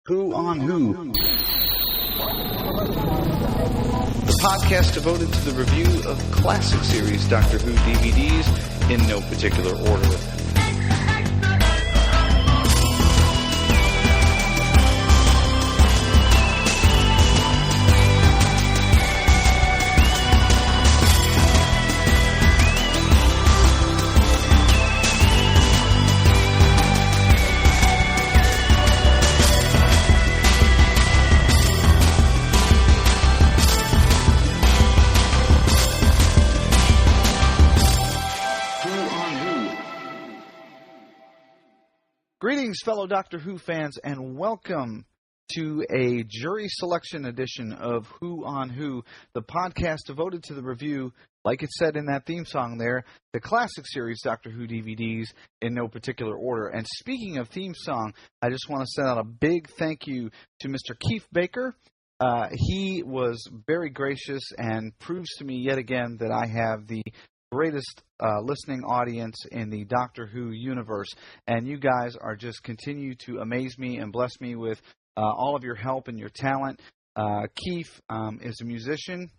Who on Who? The podcast devoted to the review of classic series Doctor Who DVDs in no particular order. Greetings, fellow Doctor Who fans, and welcome to a jury selection edition of Who on Who, the podcast devoted to the review, like it said in that theme song there, the classic series Doctor Who DVDs in no particular order. And speaking of theme song, I just want to send out a big thank you to Mr. Keef Baker. He was very gracious and proves to me yet again that I have the greatest listening audience in the Doctor Who universe, and you guys are just continue to amaze me and bless me with all of your help and your talent. Keef is a musician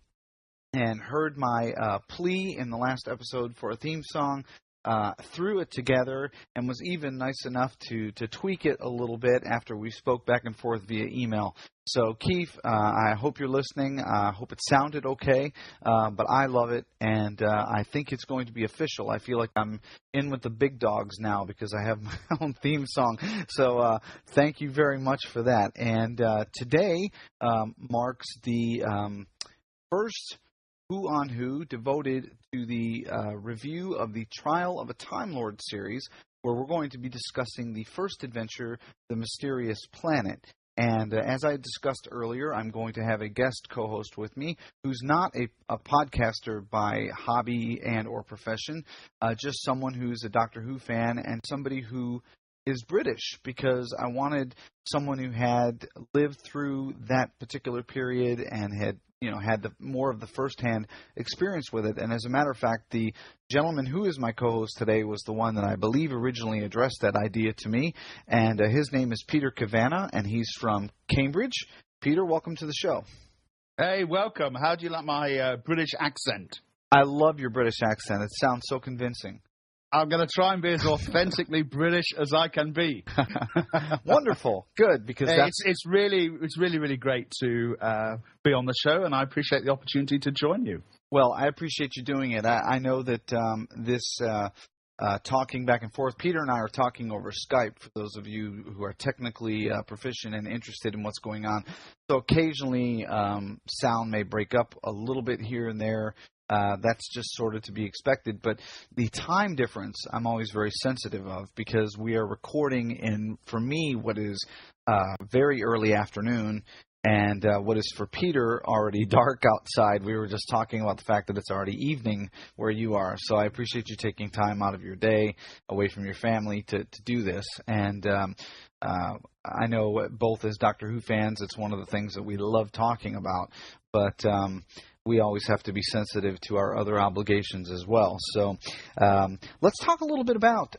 and heard my plea in the last episode for a theme song, threw it together, and was even nice enough to tweak it a little bit after we spoke back and forth via email. So, Keef, I hope you're listening. I hope it sounded okay, but I love it, and I think it's going to be official. I feel like I'm in with the big dogs now because I have my own theme song. So thank you very much for that. And today marks the first Who on Who devoted to the review of the Trial of a Timelord series, where we're going to be discussing the first adventure, The Mysterious Planet. And as I discussed earlier, I'm going to have a guest co-host with me who's not a podcaster by hobby and or profession, just someone who's a Doctor Who fan and somebody who is British, because I wanted someone who had lived through that particular period and had the more of the first-hand experience with it. And as a matter of fact, the gentleman who is my co-host today was the one that I believe originally addressed that idea to me. And his name is Peter Cavanna, and he's from Cambridge. Peter, welcome to the show. Hey, welcome. How do you like my British accent? I love your British accent. It sounds so convincing. I'm going to try and be as authentically British as I can be. Wonderful. Good, because it's really great to be on the show, and I appreciate the opportunity to join you. Well, I appreciate you doing it. I know that this talking back and forth, Peter and I are talking over Skype, for those of you who are technically proficient and interested in what's going on. So occasionally sound may break up a little bit here and there. That's just sort of to be expected. But the time difference I'm always very sensitive of, because we are recording in, for me, what is very early afternoon, and what is for Peter already dark outside. We were just talking about the fact that it's already evening where you are. So I appreciate you taking time out of your day away from your family to do this. And I know both as Doctor Who fans, it's one of the things that we love talking about. But we always have to be sensitive to our other obligations as well. So let's talk a little bit about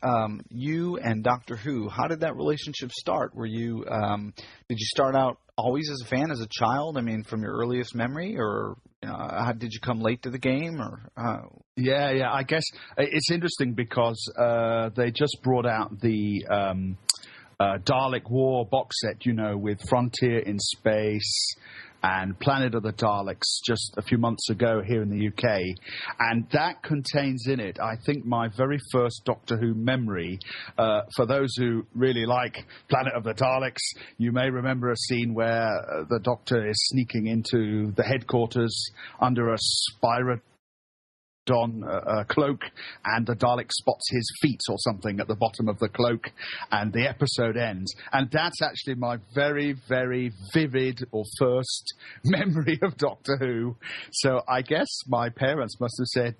you and Doctor Who. How did that relationship start? Did you start out always as a fan as a child? I mean, from your earliest memory, or did you come late to the game? Yeah. I guess it's interesting because they just brought out the Dalek War box set, with Frontier in Space and Planet of the Daleks just a few months ago here in the UK. And that contains in it, I think, my very first Doctor Who memory. For those who really like Planet of the Daleks, you may remember a scene where the Doctor is sneaking into the headquarters under a Spyro on a cloak, and the Dalek spots his feet or something at the bottom of the cloak, and the episode ends. And that's actually my very, very vivid or first memory of Doctor Who. So I guess my parents must have said,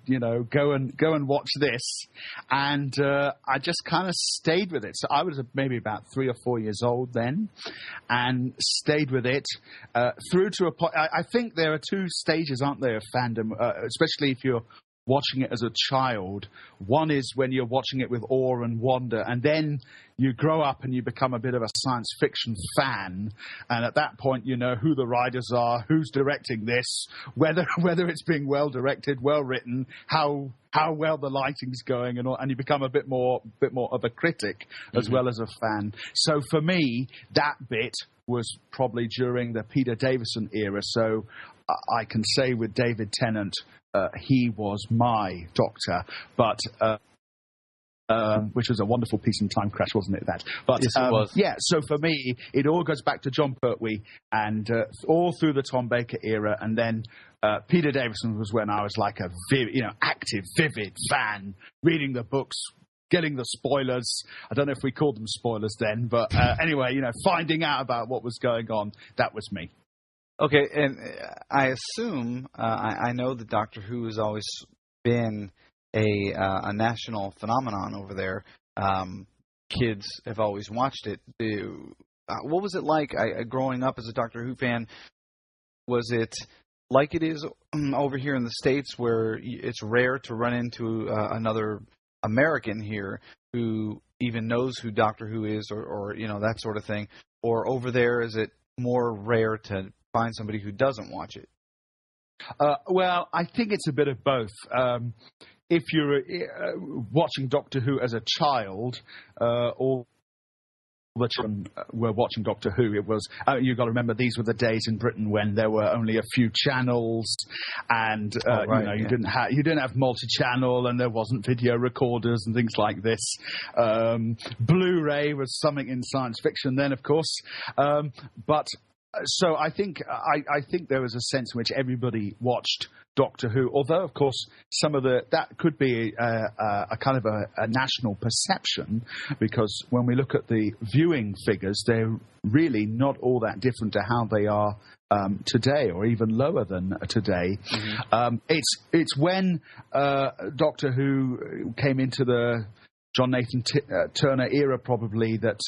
go and watch this, and I just kind of stayed with it. So I was maybe about 3 or 4 years old then, and stayed with it through to a point. I think there are two stages, aren't there, of fandom, especially if you're watching it as a child. One is when you're watching it with awe and wonder, and then you grow up and you become a bit of a science fiction fan, and at that point you know who the writers are, who's directing this, whether it's being well directed, well written, how well the lighting's going, and all, and you become a bit more of a critic as well as a fan. So for me, that bit was probably during the Peter Davison era. So I can say with David Tennant, he was my Doctor, but which was a wonderful piece in Time Crash, wasn't it? That, but yes, it was. Yeah. So for me, it all goes back to John Pertwee, and all through the Tom Baker era, and then Peter Davison was when I was like a active, vivid fan, reading the books, getting the spoilers. I don't know if we called them spoilers then, but anyway, finding out about what was going on. That was me. Okay, and I assume I know that Doctor Who has always been a national phenomenon over there. Kids have always watched it. What was it like growing up as a Doctor Who fan? Was it like it is over here in the States, where it's rare to run into another American here who even knows who Doctor Who is, or that sort of thing? Or over there, is it more rare to find somebody who doesn't watch it? Well, I think it's a bit of both. If you're watching Doctor Who as a child, all the children were watching Doctor Who. It was you've got to remember, these were the days in Britain when there were only a few channels, and you didn't have multi-channel, and there wasn't video recorders and things like this. Blu-ray was something in science fiction then, of course, but. So I think there was a sense in which everybody watched Doctor Who, although of course that could be a kind of a national perception, because when we look at the viewing figures, they're really not all that different to how they are today, or even lower than today. Mm-hmm. It's when Doctor Who came into the John Nathan Turner era, probably, that.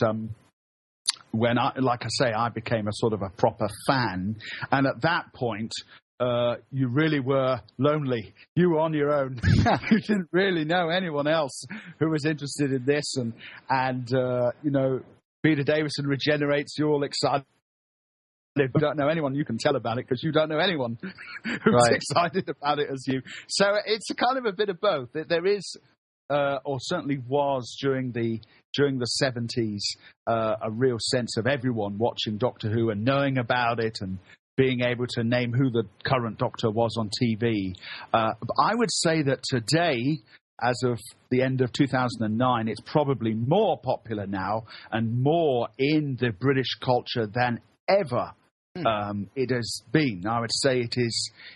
When I became a sort of a proper fan, and at that point, you really were lonely. You were on your own. You didn't really know anyone else who was interested in this, and Peter Davison regenerates. You're all excited. If you don't know anyone, you can tell about it, because you don't know anyone who's excited about it as you. So it's a kind of a bit of both. There is, or certainly was during the 70s, a real sense of everyone watching Doctor Who and knowing about it and being able to name who the current Doctor was on TV. But I would say that today, as of the end of 2009, it's probably more popular now and more in the British culture than ever it has been. I would say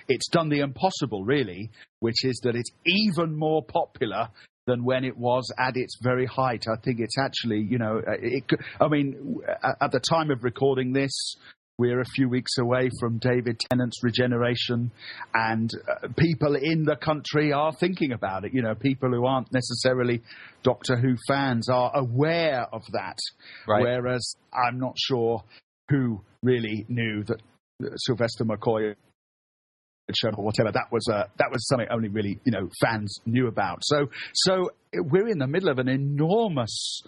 it's done the impossible, really, which is that it's even more popular than when it was at its very height. I think it's actually, at the time of recording this, we're a few weeks away from David Tennant's regeneration, and people in the country are thinking about it. People who aren't necessarily Doctor Who fans are aware of that, whereas I'm not sure who really knew that Sylvester McCoy show or whatever. That was something only really fans knew about. So we're in the middle of an enormous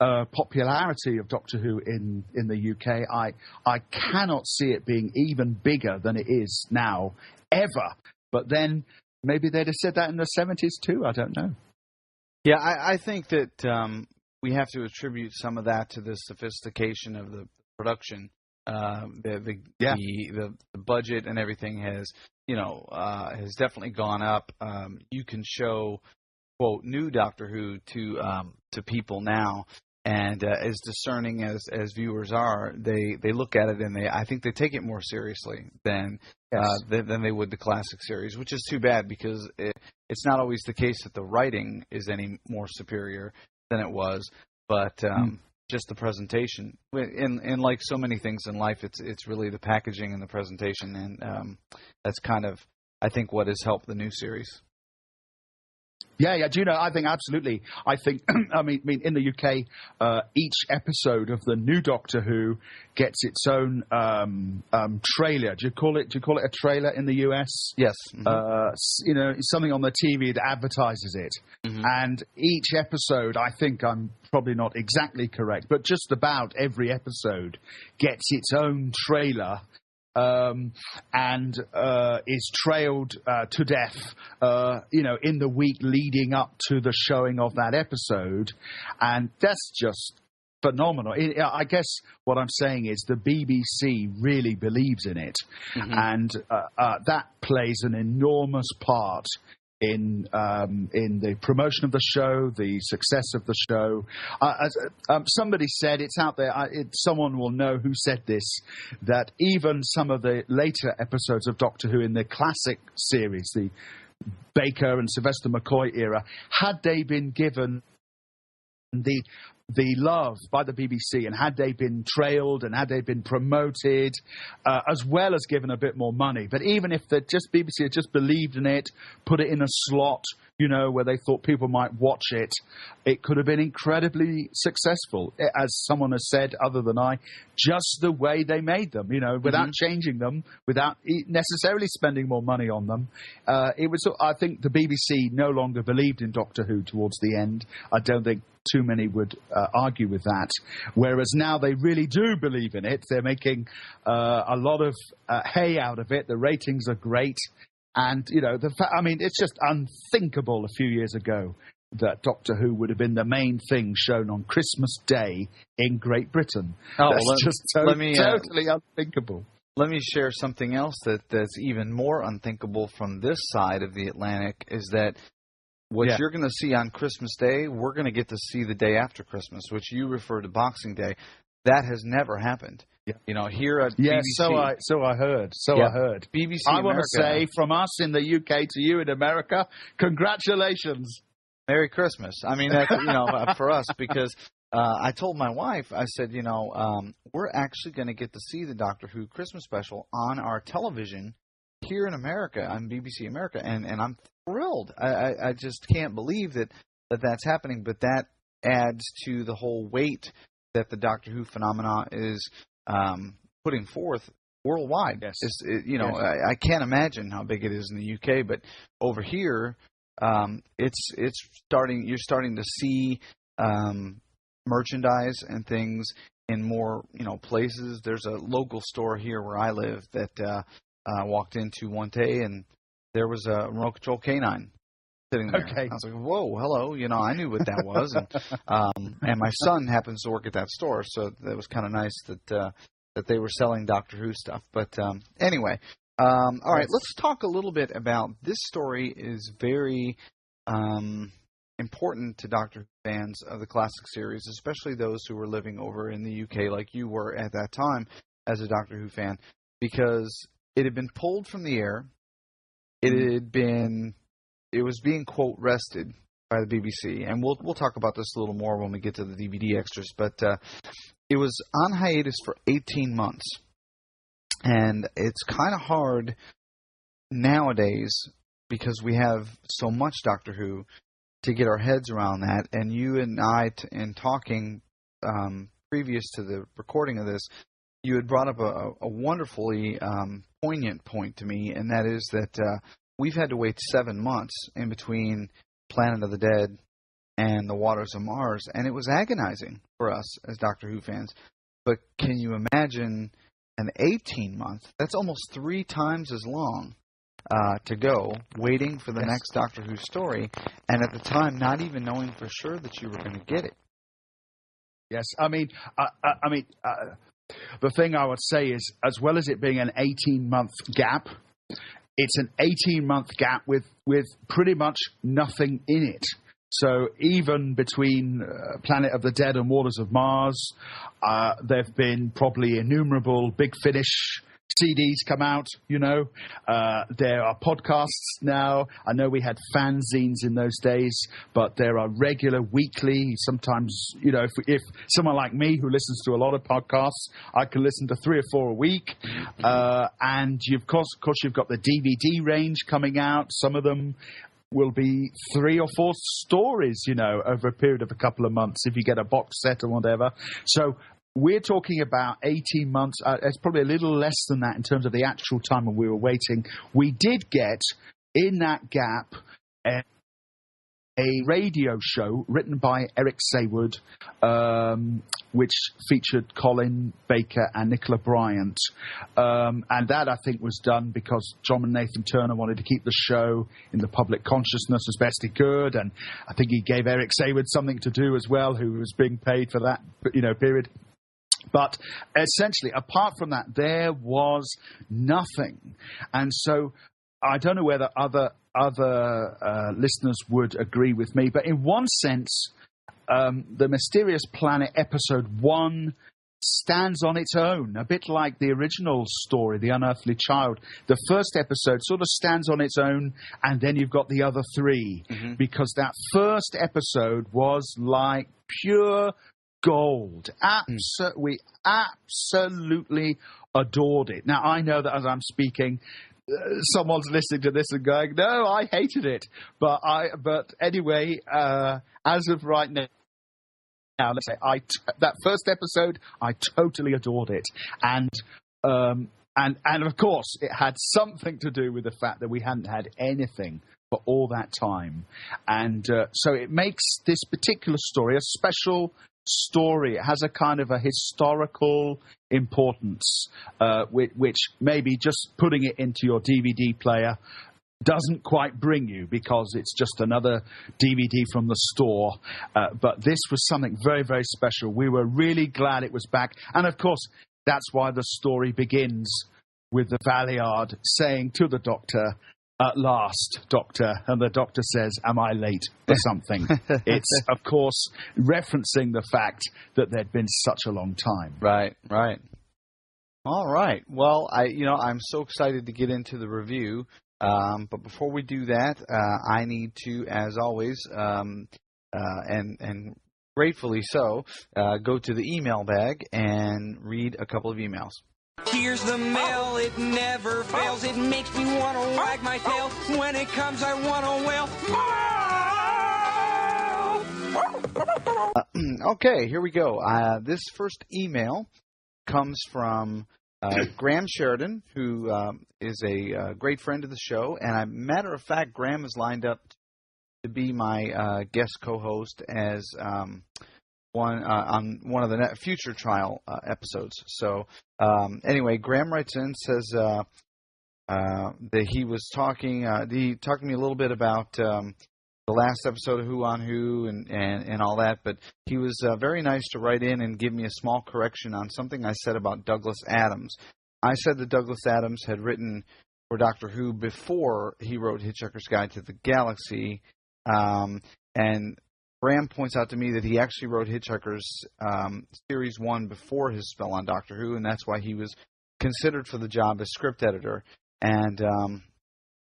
popularity of Doctor Who in the UK. I cannot see it being even bigger than it is now, ever. But then maybe they'd have said that in the 70s too. I don't know. Yeah, I think that we have to attribute some of that to the sophistication of the production. The budget and everything has definitely gone up. You can show, quote, new Doctor Who to people now, and as discerning as viewers are, they look at it and I think they take it more seriously than they would the classic series, which is too bad, because it's not always the case that the writing is any more superior than it was, but just the presentation. In like so many things in life, it's really the packaging and the presentation, and that's kind of, I think, what has helped the new series. Yeah. Do you know? I think absolutely. I think. I mean, in the UK, each episode of the new Doctor Who gets its own trailer. Do you call it a trailer in the US? Yes. Something on the TV that advertises it. Mm-hmm. And each episode, I think I'm probably not exactly correct, but just about every episode gets its own trailer. And is trailed to death, in the week leading up to the showing of that episode. And that's just phenomenal. I guess what I'm saying is the BBC really believes in it. Mm-hmm. And that plays an enormous part in the promotion of the show, the success of the show. Somebody said, it's out there, someone will know who said this, that even some of the later episodes of Doctor Who in the classic series, the Baker and Sylvester McCoy era, had they been given the love by the BBC, and had they been trailed and had they been promoted, as well as given a bit more money. But even if the BBC had just believed in it, put it in a slot, where they thought people might watch it, it could have been incredibly successful. As someone has said, other than I, just the way they made them, without changing them, without necessarily spending more money on them. I think the BBC no longer believed in Doctor Who towards the end. I don't think too many would argue with that. Whereas now they really do believe in it. They're making a lot of hay out of it. The ratings are great. And, it's just unthinkable a few years ago that Doctor Who would have been the main thing shown on Christmas Day in Great Britain. Totally unthinkable. Let me share something else that's even more unthinkable from this side of the Atlantic, is that what you're going to see on Christmas Day, we're going to get to see the day after Christmas, which you refer to Boxing Day. That has never happened. Yeah. Here at BBC. So I heard. I heard. BBC I America, want to say, from us in the UK to you in America, congratulations. Merry Christmas. I mean, that's, for us, because I told my wife, I said, we're actually going to get to see the Doctor Who Christmas special on our television here in America, on BBC America, and I'm thrilled. I just can't believe that's happening, but that adds to the whole weight that the Doctor Who phenomena is putting forth worldwide. Yes. I can't imagine how big it is in the UK, but over here, it's starting. You're starting to see merchandise and things in more places. There's a local store here where I live that I walked into one day, and there was a remote control canine sitting there. Okay. I was like, whoa, hello. I knew what that was. And my son happens to work at that store, so it was kind of nice that they were selling Doctor Who stuff. But anyway, all right, let's talk a little bit about this story. Is very important to Doctor Who fans of the classic series, especially those who were living over in the UK like you were at that time as a Doctor Who fan, because it had been pulled from the air. It was being, quote, rested by the BBC, and we'll talk about this a little more when we get to the DVD extras, but it was on hiatus for 18 months, and it's kind of hard nowadays, because we have so much Doctor Who, to get our heads around that. And you and I, in talking previous to the recording of this, you had brought up a wonderfully poignant point to me, and that is that we've had to wait 7 months in between Planet of the Dead and The Waters of Mars, and it was agonizing for us as Doctor Who fans. But can you imagine an 18-month? That's almost 3 times as long to go, waiting for the next Doctor Who story, and at the time not even knowing for sure that you were going to get it. Yes, the thing I would say is, as well as it being an 18-month gap, it's an 18-month gap with pretty much nothing in it. So even between Planet of the Dead and Waters of Mars, there have been probably innumerable Big Finish CDs come out, there are podcasts now. I know we had fanzines in those days, but there are regular weekly, sometimes, if someone like me who listens to a lot of podcasts, I can listen to 3 or 4 a week. And of course, you've got the DVD range coming out. Some of them will be 3 or 4 stories, over a period of a couple of months if you get a box set or whatever. So we're talking about 18 months. It's probably a little less than that in terms of the actual time when we were waiting. We did get, in that gap, a radio show written by Eric Saywood, which featured Colin Baker and Nicola Bryant. And that, I think, was done because John and Nathan Turner wanted to keep the show in the public consciousness as best he could. And I think he gave Eric Saywood something to do as well, who was being paid for that, period. But essentially, apart from that, there was nothing. And so I don't know whether other listeners would agree with me, but in one sense, The Mysterious Planet Episode 1 stands on its own, a bit like the original story, The Unearthly Child. The first episode sort of stands on its own, and then you've got the other 3, because that first episode was like pure gold. We absolutely adored it. Now, I know that as I'm speaking, someone's listening to this and going, "No, I hated it." But anyway, as of right now, let's say that first episode, I totally adored it, and of course, it had something to do with the fact that we hadn't had anything for all that time, and so it makes this particular story a special story. It has a kind of a historical importance, which maybe just putting it into your DVD player doesn't quite bring you, because it's just another DVD from the store. But this was something very, very special. We were really glad it was back. And of course, that's why the story begins with the Valeyard saying to the Doctor, "At last, Doctor," and the Doctor says, "Am I late for something?" It's, of course, referencing the fact that there'd been such a long time. Right. All right. Well, I'm so excited to get into the review. But before we do that, I need to, as always, and gratefully so, go to the email bag and read a couple of emails. Here's the mail, it never fails. It makes me want to wag my tail. When it comes, I want to wail. Okay, here we go. This first email comes from Graham Sheridan, who is a great friend of the show. And a matter of fact, Graham is lined up to be my guest co-host as on one of the future trial episodes. So anyway, Graham writes in, says that he was talking. He talked to me a little bit about the last episode of Who on Who and all that, but he was very nice to write in and give me a small correction on something I said about Douglas Adams. I said that Douglas Adams had written for Doctor Who before he wrote Hitchhiker's Guide to the Galaxy, and Graham points out to me that he actually wrote Hitchhiker's Series 1 before his spell on Doctor Who, and that's why he was considered for the job as script editor. And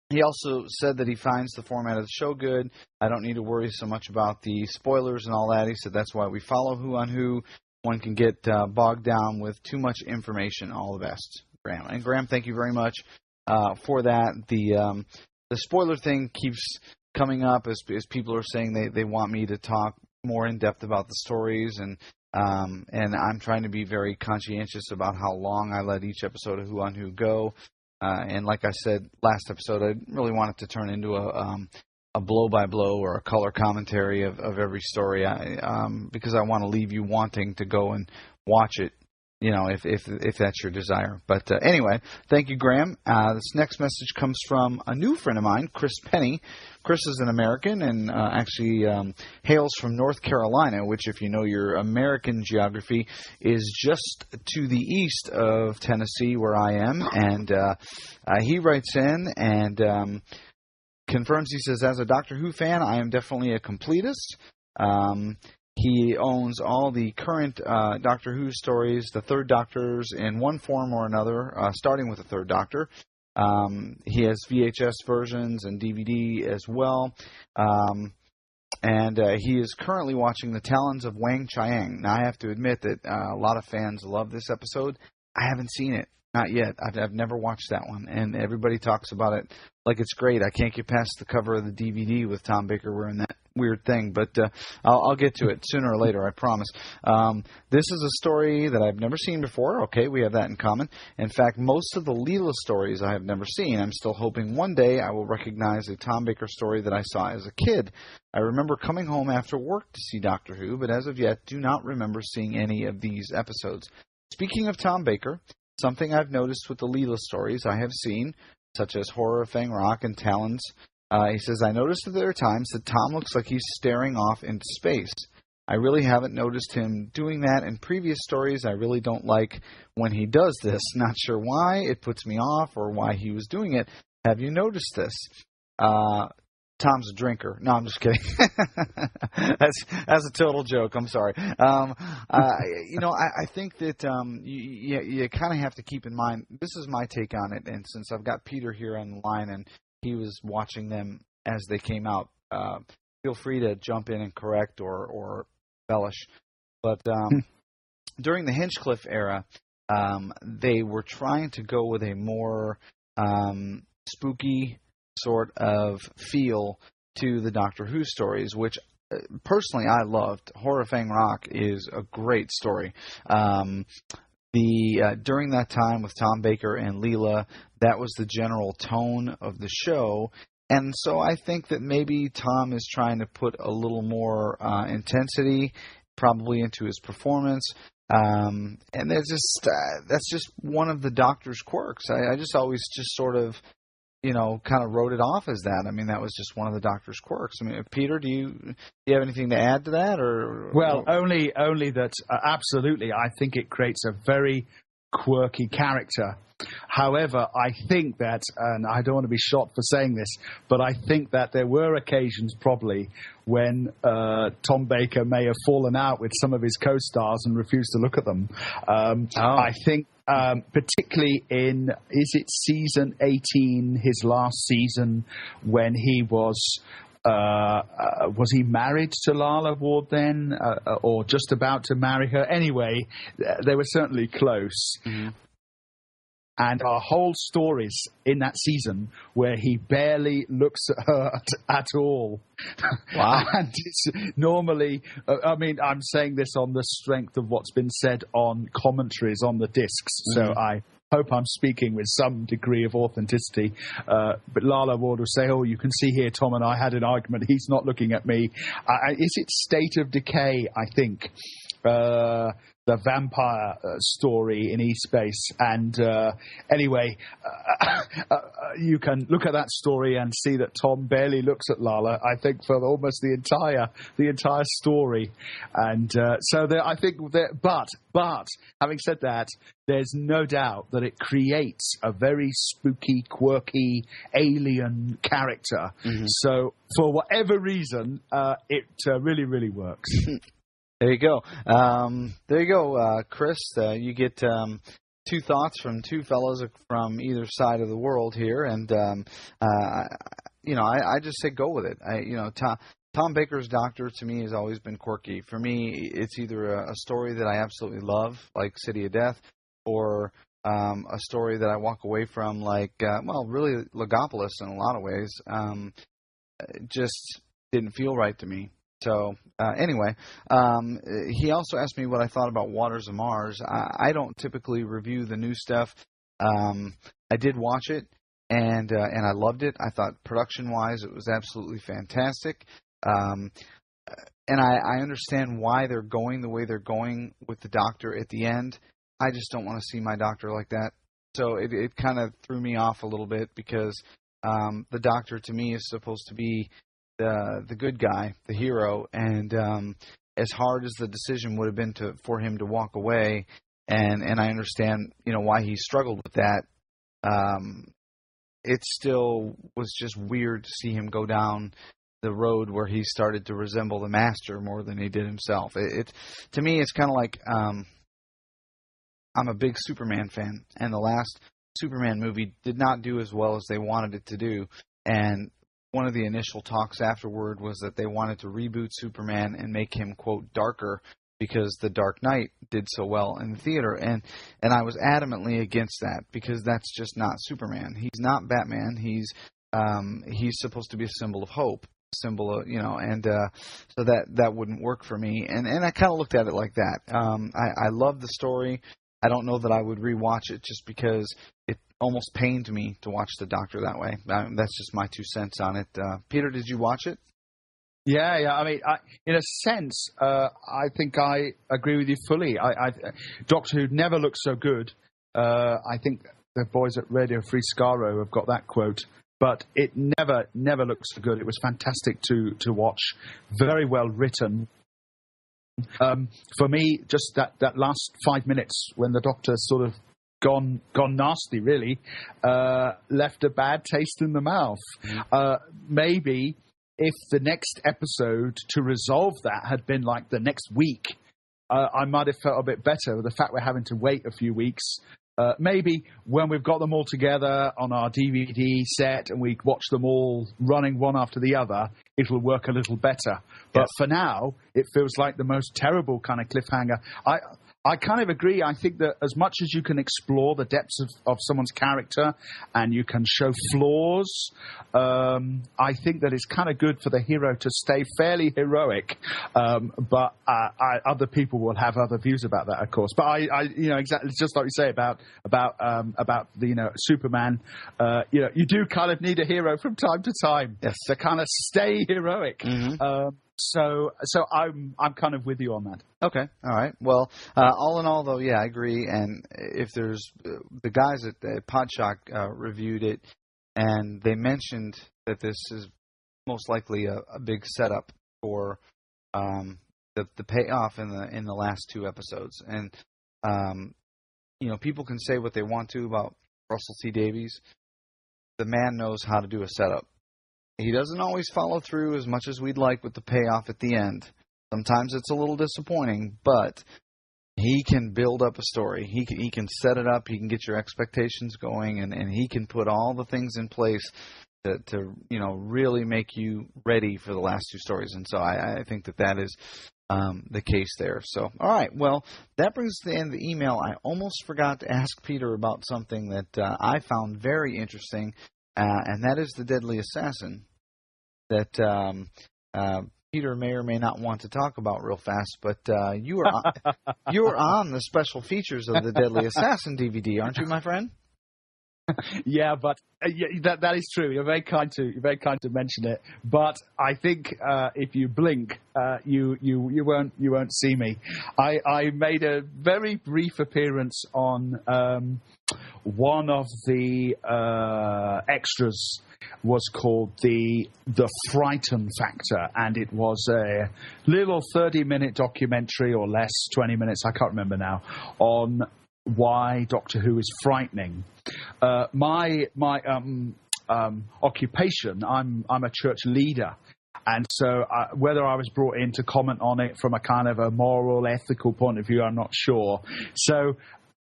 he also said that he finds the format of the show good. I don't need to worry so much about the spoilers and all that. He said that's why we follow Who on Who. One can get bogged down with too much information. All the best, Graham. And Graham, thank you very much for that. The spoiler thing keeps coming up as people are saying they want me to talk more in depth about the stories, and I'm trying to be very conscientious about how long I let each episode of Who on Who go. And like I said last episode, I really want it to turn into a blow-by-blow or a color commentary of every story, because I want to leave you wanting to go and watch it, if that's your desire. But anyway, thank you, Graham. This next message comes from a new friend of mine, Chris Penny. Chris is an American and actually hails from North Carolina, which, if you know your American geography, is just to the east of Tennessee, where I am. And he writes in and confirms, he says, as a Doctor Who fan, I am definitely a completist. He owns all the current Doctor Who stories, the Third Doctors, in one form or another, starting with the Third Doctor. He has VHS versions and DVD as well. And he is currently watching The Talons of Wang Chiang. Now, I have to admit that a lot of fans love this episode. I haven't seen it. Not yet. I've never watched that one, and everybody talks about it like it's great. I can't get past the cover of the DVD with Tom Baker wearing that weird thing, but I'll get to it sooner or later, I promise. This is a story that I've never seen before. Okay, we have that in common. In fact, most of the Leela stories I have never seen. I'm still hoping one day I will recognize a Tom Baker story that I saw as a kid. I remember coming home after work to see Doctor Who, but as of yet do not remember seeing any of these episodes. Speaking of Tom Baker, something I've noticed with the Leela stories I have seen, such as Horror of Fang Rock and Talons, he says, I noticed that there are times that Tom looks like he's staring off into space. I really haven't noticed him doing that in previous stories. I really don't like when he does this. Not sure why. It puts me off or why he was doing it. Have you noticed this? Tom's a drinker. No, I'm just kidding. That's a total joke. I'm sorry. I think that you kind of have to keep in mind, this is my take on it, and since I've got Peter here on the line and he was watching them as they came out, feel free to jump in and correct or embellish. But during the Hinchcliffe era, they were trying to go with a more spooky sort of feel to the Doctor Who stories, which personally I loved. Horror of Fang Rock is a great story. During that time with Tom Baker and Leela, that was the general tone of the show. And so I think that maybe Tom is trying to put a little more intensity probably into his performance. And that's just one of the Doctor's quirks. I just always just sort of, kind of wrote it off as that. I mean, that was just one of the Doctor's quirks. I mean, Peter, do you have anything to add to that? Well, only that absolutely. I think it creates a very quirky character. However, I think that, and I don't want to be shot for saying this, but I think that there were occasions probably when Tom Baker may have fallen out with some of his co-stars and refused to look at them. I think particularly in, is it season 18, his last season, when he was he married to Lala Ward then, or just about to marry her? Anyway, they were certainly close. Mm-hmm. And our whole stories in that season where he barely looks at her at all. Wow. And it's normally, I'm saying this on the strength of what's been said on commentaries on the discs. Mm-hmm. So I hope I'm speaking with some degree of authenticity. But Lala Ward will say, you can see here, Tom and I had an argument. He's not looking at me. Is it State of Decay, I think? The vampire story in E-Space. And anyway, you can look at that story and see that Tom barely looks at Lala, I think, for almost the entire story. And so there, I think that, but having said that, there's no doubt that it creates a very spooky, quirky, alien character. Mm-hmm. So for whatever reason, it really, really works. There you go. Chris. You get two thoughts from two fellows from either side of the world here, and I just say go with it. Tom Baker's Doctor to me has always been quirky. For me, it's either a story that I absolutely love, like City of Death, or a story that I walk away from, like really Logopolis in a lot of ways. Just didn't feel right to me. So, anyway, he also asked me what I thought about Waters of Mars. I don't typically review the new stuff. I did watch it, and I loved it. I thought production-wise it was absolutely fantastic. And I understand why they're going the way they're going with the Doctor at the end. I just don't want to see my Doctor like that. So it kind of threw me off a little bit because the Doctor, to me, is supposed to be the good guy, the hero, and as hard as the decision would have been for him to walk away, and I understand why he struggled with that. It still was just weird to see him go down the road where he started to resemble the Master more than he did himself. To me, it's kind of like I'm a big Superman fan, and the last Superman movie did not do as well as they wanted it to do, and one of the initial talks afterward was that they wanted to reboot Superman and make him, quote, darker because The Dark Knight did so well in the theater, and I was adamantly against that because that's just not Superman. He's not Batman. He's supposed to be a symbol of hope, symbol of, and so that wouldn't work for me. And I kind of looked at it like that. I love the story. I don't know that I would rewatch it just because it almost pained me to watch The Doctor that way. That's just my 2 cents on it. Peter, did you watch it? Yeah. I mean, in a sense, I think I agree with you fully. Doctor Who never looks so good. I think the boys at Radio Free Skaro have got that quote. But it never looks so good. It was fantastic to watch. Very well written. For me, just that last 5 minutes when the Doctor sort of gone nasty, really, left a bad taste in the mouth. Maybe if the next episode to resolve that had been like the next week, I might have felt a bit better. The fact we're having to wait a few weeks. Maybe when we've got them all together on our DVD set and we watch them all running one after the other, it'll work a little better. But for now, it feels like the most terrible kind of cliffhanger. I kind of agree. I think that as much as you can explore the depths of someone's character and you can show flaws, I think that it's kind of good for the hero to stay fairly heroic. But other people will have other views about that, of course. But I exactly just like you say about the Superman. You do kind of need a hero from time to time to kind of stay heroic. Mm-hmm. So I'm kind of with you on that. Okay, all right. Well, all in all, though, yeah, I agree. And if there's the guys at Podshock reviewed it, and they mentioned that this is most likely a big setup for the payoff in the last 2 episodes. And people can say what they want to about Russell T Davies. The man knows how to do a setup. He doesn't always follow through as much as we'd like with the payoff at the end. Sometimes it's a little disappointing, but he can build up a story. He can set it up. He can get your expectations going, and he can put all the things in place to really make you ready for the last 2 stories. And so I think that is the case there. So, all right. Well, that brings us to the end of the email. I almost forgot to ask Peter about something that I found very interesting. And that is the Deadly Assassin that Peter may or may not want to talk about real fast. But you are on the special features of the Deadly Assassin DVD, aren't you, my friend? Yeah, but that is true. You're very kind to mention it. But I think if you blink, you won't see me. I made a very brief appearance on one of the extras. Was called the Frighten Factor, and it was a little 30-minute documentary or less, 20 minutes, I can't remember now, on why Doctor Who is frightening. My occupation, I'm a church leader, and so whether I was brought in to comment on it from a kind of a moral, ethical point of view, I'm not sure. So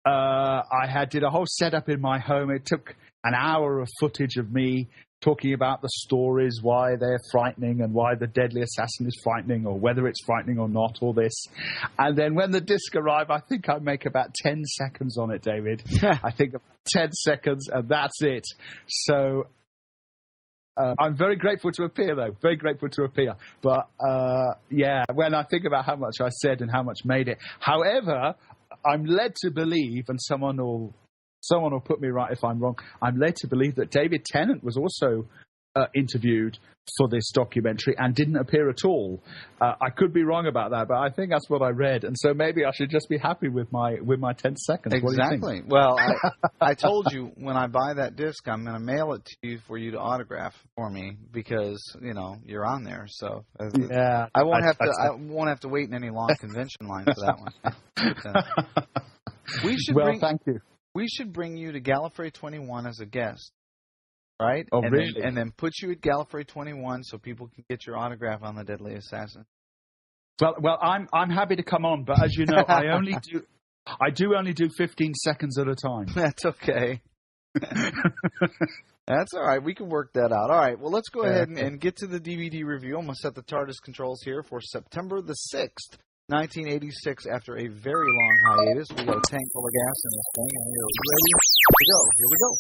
I did a whole setup in my home. It took an hour of footage of me talking about the stories, why they're frightening and why the Deadly Assassin is frightening, or whether it's frightening or not, all this. And then when the disc arrived, I think I make about 10 seconds on it, David. I think about 10 seconds, and that's it. So I'm very grateful to appear, though. Very grateful to appear. But, when I think about how much I said and how much made it. However, I'm led to believe, and someone will put me right if I'm wrong, I'm led to believe that David Tennant was also interviewed for this documentary and didn't appear at all. I could be wrong about that, but I think that's what I read. And so maybe I should just be happy with my 10 seconds. Exactly. What do you think? Well, I told you when I buy that disc, I'm going to mail it to you for you to autograph for me because, you're on there. So yeah, I won't have to wait in any long convention line for that one. Thank you. We should bring you to Gallifrey 21 as a guest, right? Oh, really? And then put you at Gallifrey 21 so people can get your autograph on the Deadly Assassin. Well, I'm happy to come on, but as you know, I only do 15 seconds at a time. That's okay. That's all right. We can work that out. All right. Well, let's go ahead and get to the DVD review. I'm going to set the TARDIS controls here for September the 6th. 1986, after a very long hiatus, we got a tank full of gas in this thing, and we are ready to go. Here we go.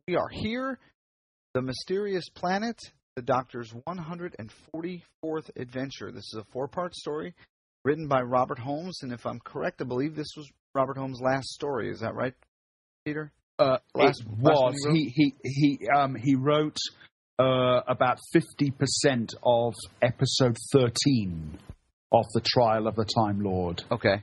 We are here, the mysterious planet, the Doctor's 144th adventure. This is a 4-part story written by Robert Holmes, and if I'm correct, I believe this was Robert Holmes' last story. Is that right, Peter? Last he wrote about 50% of episode 13 of the Trial of the Time Lord. Okay.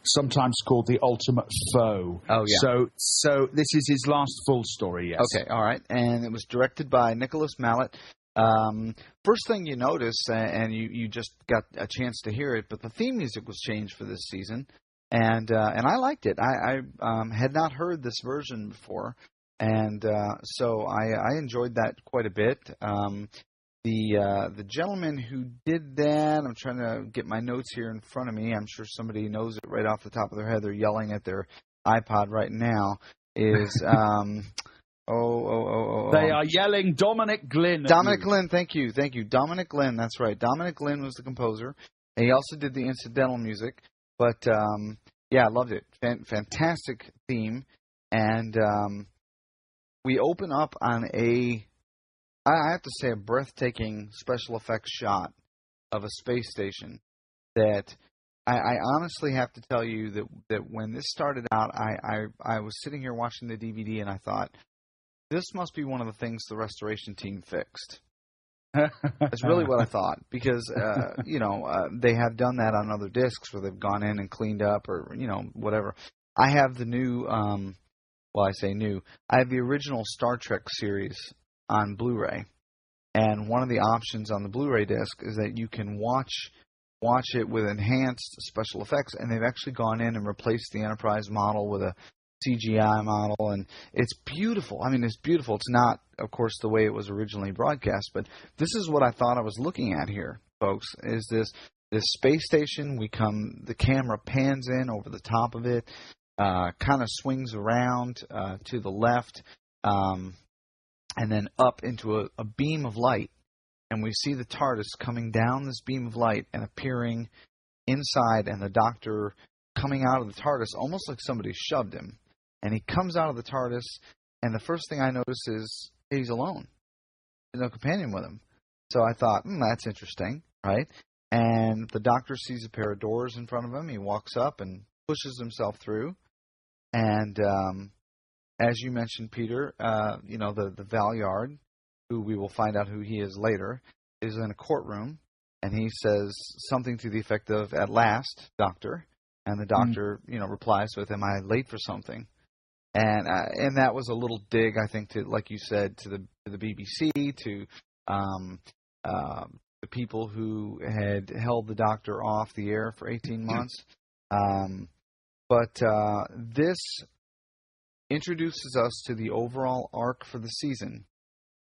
Sometimes called The Ultimate Foe. Oh, yeah. So this is his last full story, yes. Okay, all right. And it was directed by Nicholas Mallet. First thing you notice, and you just got a chance to hear it, but the theme music was changed for this season, and I liked it. I had not heard this version before, and so I enjoyed that quite a bit. The gentleman who did that, I'm trying to get my notes here in front of me. I'm sure somebody knows it right off the top of their head. They're yelling at their iPod right now. Is They are yelling Dominic Glynn. Dominic Glynn, thank you. Dominic Glynn, that's right. Dominic Glynn was the composer. And he also did the incidental music. But yeah, I loved it. Fantastic theme, and we open up on I have to say, a breathtaking special effects shot of a space station that I honestly have to tell you that when this started out, I was sitting here watching the DVD and I thought, this must be one of the things the restoration team fixed. That's really what I thought, because, they have done that on other discs where they've gone in and cleaned up or, whatever. I have the new, I say new, I have the original Star Trek series on Blu-ray, and one of the options on the Blu-ray disc is that you can watch it with enhanced special effects, and they've actually gone in and replaced the Enterprise model with a CGI model, and it's beautiful. I mean, it's beautiful. It's not, of course, the way it was originally broadcast, but this is what I thought I was looking at here, folks, is this space station. The camera pans in over the top of it, kind of swings around to the left, and then up into a beam of light. And we see the TARDIS coming down this beam of light and appearing inside, and the Doctor coming out of the TARDIS almost like somebody shoved him. And he comes out of the TARDIS, and the first thing I notice is he's alone. There's no companion with him. So I thought, that's interesting, right? And the Doctor sees a pair of doors in front of him. He walks up and pushes himself through. And as you mentioned, Peter, the Valyard, who we will find out who he is later, is in a courtroom, and he says something to the effect of, "At last, Doctor," and the Doctor, replies with, "Am I late for something?" And that was a little dig, I think, to, like you said, to the BBC, to the people who had held the Doctor off the air for 18 months. But this introduces us to the overall arc for the season,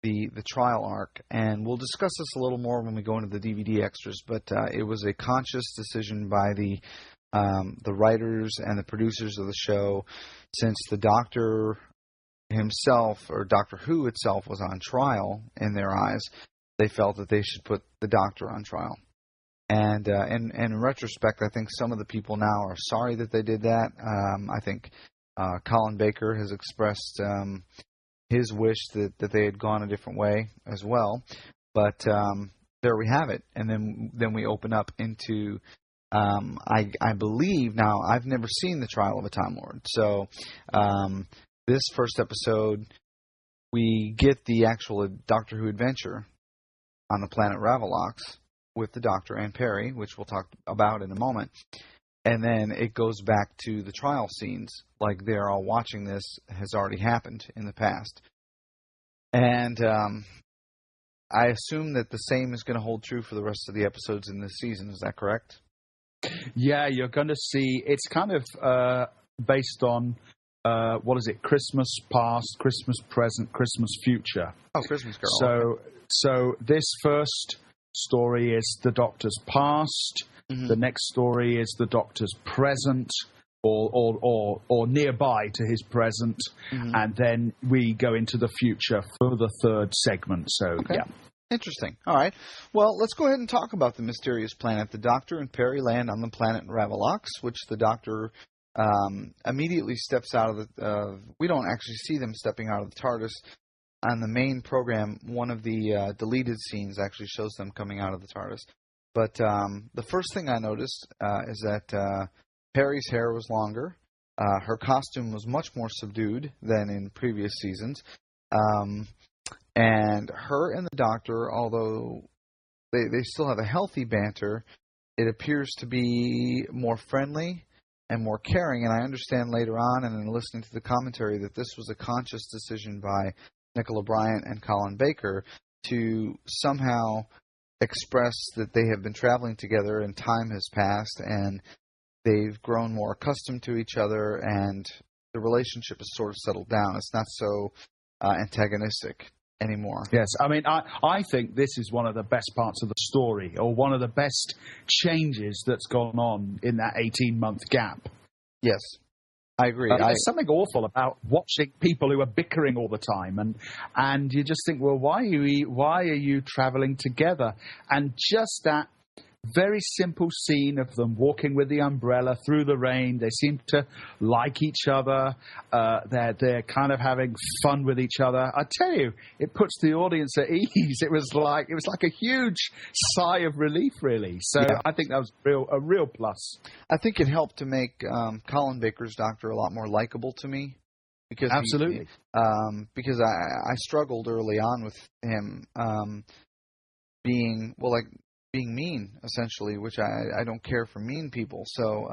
the trial arc, and we'll discuss this a little more when we go into the DVD extras, but it was a conscious decision by the writers and the producers of the show, since the Doctor himself, or Doctor Who itself, was on trial in their eyes. They felt that they should put the Doctor on trial. And in retrospect, I think some of the people now are sorry that they did that. I think Colin Baker has expressed his wish that they had gone a different way as well. But there we have it. And then we open up into I believe now I've never seen the Trial of a Time Lord, so this first episode we get the actual Doctor Who adventure on the planet Ravalox with the Doctor and Perry, which we'll talk about in a moment. And then it goes back to the trial scenes, like they're all watching this has already happened in the past. And I assume that the same is going to hold true for the rest of the episodes in this season. Is that correct? Yeah, you're going to see, it's kind of based on, what is it, Christmas past, Christmas present, Christmas future. Oh, Christmas Carol. So this first story is the Doctor's past. Mm-hmm. The next story is the Doctor's present, or nearby to his present, mm-hmm. and then we go into the future for the third segment. So, okay. Yeah. Interesting. All right. Well, let's go ahead and talk about the mysterious planet. The Doctor and Perry land on the planet Ravalox, which the Doctor immediately steps out of the... we don't actually see them stepping out of the TARDIS. On the main program, one of the deleted scenes actually shows them coming out of the TARDIS. But the first thing I noticed is that Perry's hair was longer. Her costume was much more subdued than in previous seasons. And her and the Doctor, although they still have a healthy banter, it appears to be more friendly and more caring. And I understand later on, and in listening to the commentary, that this was a conscious decision by Nicola Bryant and Colin Baker to somehow express that they have been traveling together and time has passed and they've grown more accustomed to each other and the relationship has sort of settled down. It's not so antagonistic anymore. Yes, I mean, I think this is one of the best parts of the story, or one of the best changes that's gone on in that 18-month gap. Yes, I agree. There's something awful about watching people who are bickering all the time, and you just think, well, why are you traveling together? And just that very simple scene of them walking with the umbrella through the rain. They seem to like each other. They're kind of having fun with each other. I tell you, it puts the audience at ease. It was like a huge sigh of relief, really. So yeah. I think that was a real plus. I think it helped to make Colin Baker's Doctor a lot more likable to me. Because absolutely. Because I struggled early on with him being mean, essentially, which I don't care for mean people. So,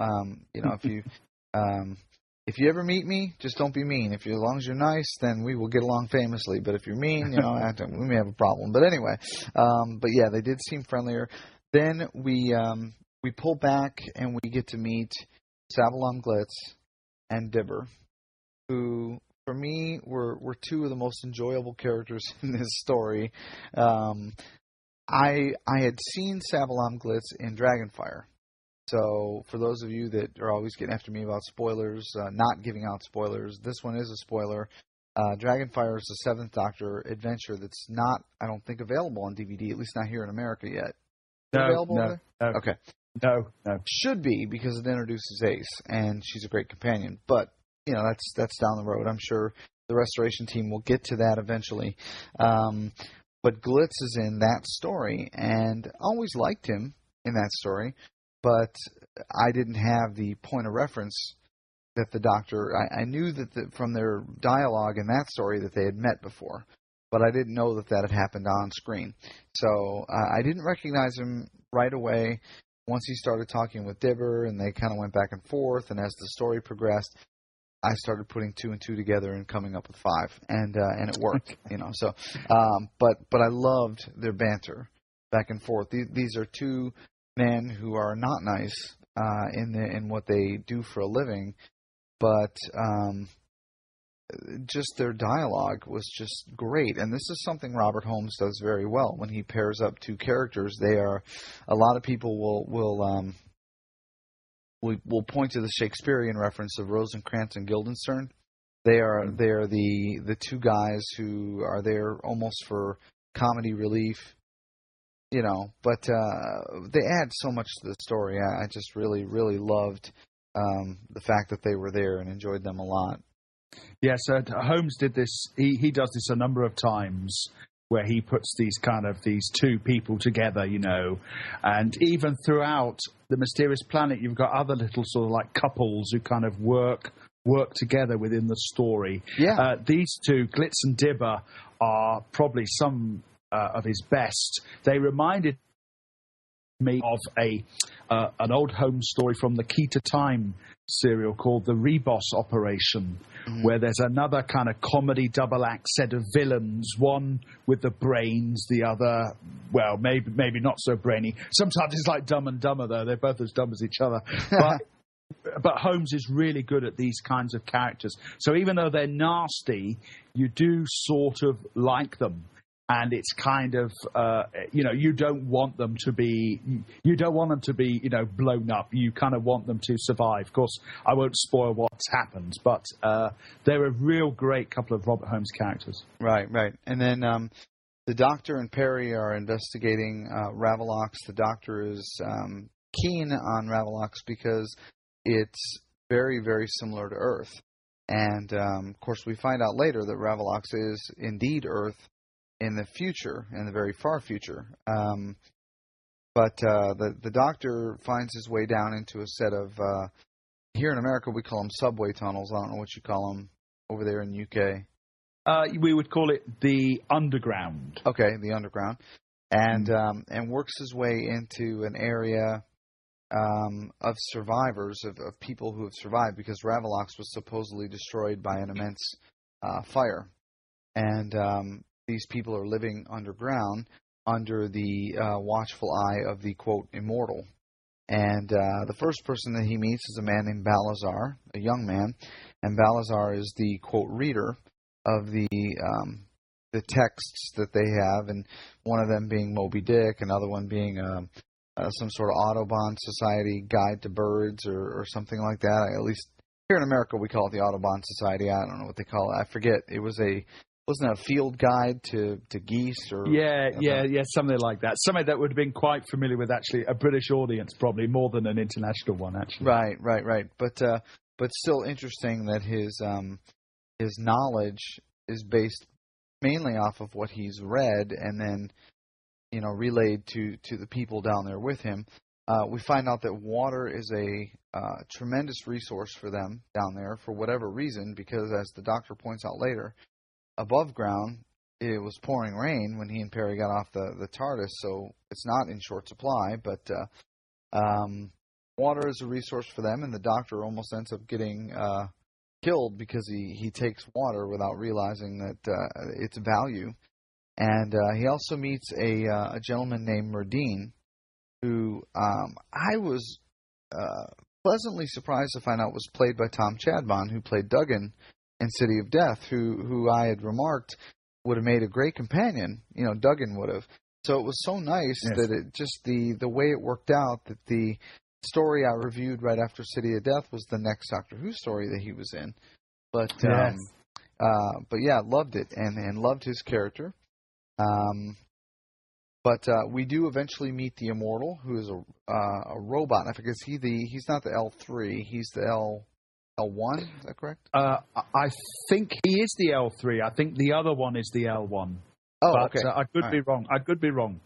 if you ever meet me, just don't be mean. As long as you're nice, then we will get along famously. But if you're mean, we may have a problem. But anyway, but yeah, they did seem friendlier. Then we pull back and we get to meet Savalon Glitz and Dibber, who for me were two of the most enjoyable characters in this story. I had seen Savalon Glitz in Dragonfire. So for those of you that are always getting after me about spoilers, not giving out spoilers, this one is a spoiler. Dragonfire is the Seventh Doctor adventure that's not, I don't think, available on DVD, at least not here in America yet. No. Okay. No. Should be, because it introduces Ace, and she's a great companion. But, that's down the road. I'm sure the restoration team will get to that eventually. But Glitz is in that story, and I always liked him in that story, but I didn't have the point of reference that the Doctor... I knew that from their dialogue in that story that they had met before, but I didn't know that had happened on screen. So I didn't recognize him right away once he started talking with Dibber, and they kind of went back and forth, and as the story progressed, I started putting 2 and 2 together and coming up with 5, and it worked, So, but I loved their banter back and forth. These are two men who are not nice in what they do for a living, but just their dialogue was just great. And this is something Robert Holmes does very well when he pairs up two characters. A lot of people will point to the Shakespearean reference of Rosencrantz and Guildenstern. They are the two guys who are there almost for comedy relief, but they add so much to the story. I just really, really loved the fact that they were there and enjoyed them a lot. Yeah, so Holmes did this. He does this a number of times where he puts these two people together, and even throughout the Mysterious Planet, you've got other little sort of like couples who kind of work together within the story. Yeah. These two, Glitz and Dibber, are probably some of his best. They reminded me of an old home story from the Key to Time serial called The Reboss Operation, where there's another kind of comedy double act set of villains, one with the brains, the other, well, maybe not so brainy. Sometimes it's like Dumb and Dumber, though. They're both as dumb as each other. But Holmes is really good at these kinds of characters. So even though they're nasty, you do sort of like them. And it's kind of, you don't want them to be, blown up. You kind of want them to survive. Of course, I won't spoil what's happened, but they're a real great couple of Robert Holmes characters. Right. And then the Doctor and Perry are investigating Ravalox. The Doctor is keen on Ravalox because it's very, very similar to Earth. And, of course, we find out later that Ravalox is indeed Earth in the future, in the very far future. But the Doctor finds his way down into a set of, here in America we call them subway tunnels. I don't know what you call them over there in the UK. We would call it the underground. Okay, the underground. And works his way into an area of survivors, of people who have survived, because Ravalox was supposedly destroyed by an immense fire. And these people are living underground under the watchful eye of the, quote, immortal. And the first person that he meets is a man named Balazar, a young man. And Balazar is the, quote, reader of the texts that they have, and one of them being Moby Dick, another one being some sort of Audubon Society Guide to Birds or something like that. At least here in America we call it the Audubon Society. I don't know what they call it. I forget. It wasn't a field guide to geese or something like that. Something that would have been quite familiar with actually a British audience, probably more than an international one, actually. Right. But still interesting that his knowledge is based mainly off of what he's read and then relayed to the people down there with him. We find out that water is a tremendous resource for them down there for whatever reason, because as the Doctor points out later, above ground, it was pouring rain when he and Perry got off the TARDIS, so it's not in short supply, but water is a resource for them, and the Doctor almost ends up getting killed because he takes water without realizing that its value. And he also meets a gentleman named Merdine, who I was pleasantly surprised to find out was played by Tom Chadbon, who played Duggan in City of Death, who I had remarked would have made a great companion. Duggan would have. So it was so nice that it just the way it worked out, that the story I reviewed right after City of Death was the next Doctor Who story that he was in. But loved it and loved his character. But we do eventually meet the Immortal, who is a robot. I forget, he's not the L3, he's the L1, is that correct? I think he is the L3. I think the other one is the L1. Oh, but, okay. I could be wrong.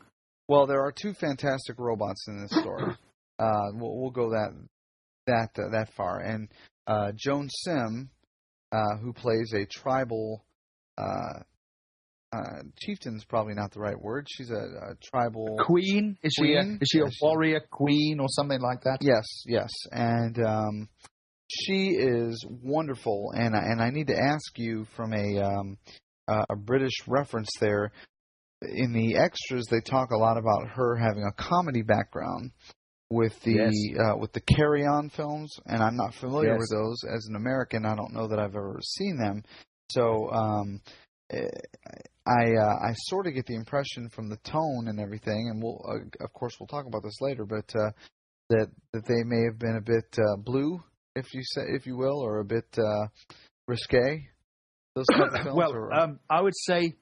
Well, there are two fantastic robots in this story. We'll go that far. And Joan Sim, who plays a tribal chieftain's probably not the right word. She's a tribal queen. Is she a warrior queen or something like that? Yes. And she is wonderful. And I need to ask you from a British reference there. In the extras, they talk a lot about her having a comedy background with the Carry On films, and I'm not familiar with those as an American. I don't know that I've ever seen them. So I sort of get the impression from the tone and everything, and we'll talk about this later, but that they may have been a bit blue, if you will, or a bit risque. Those type of films. Well, I would say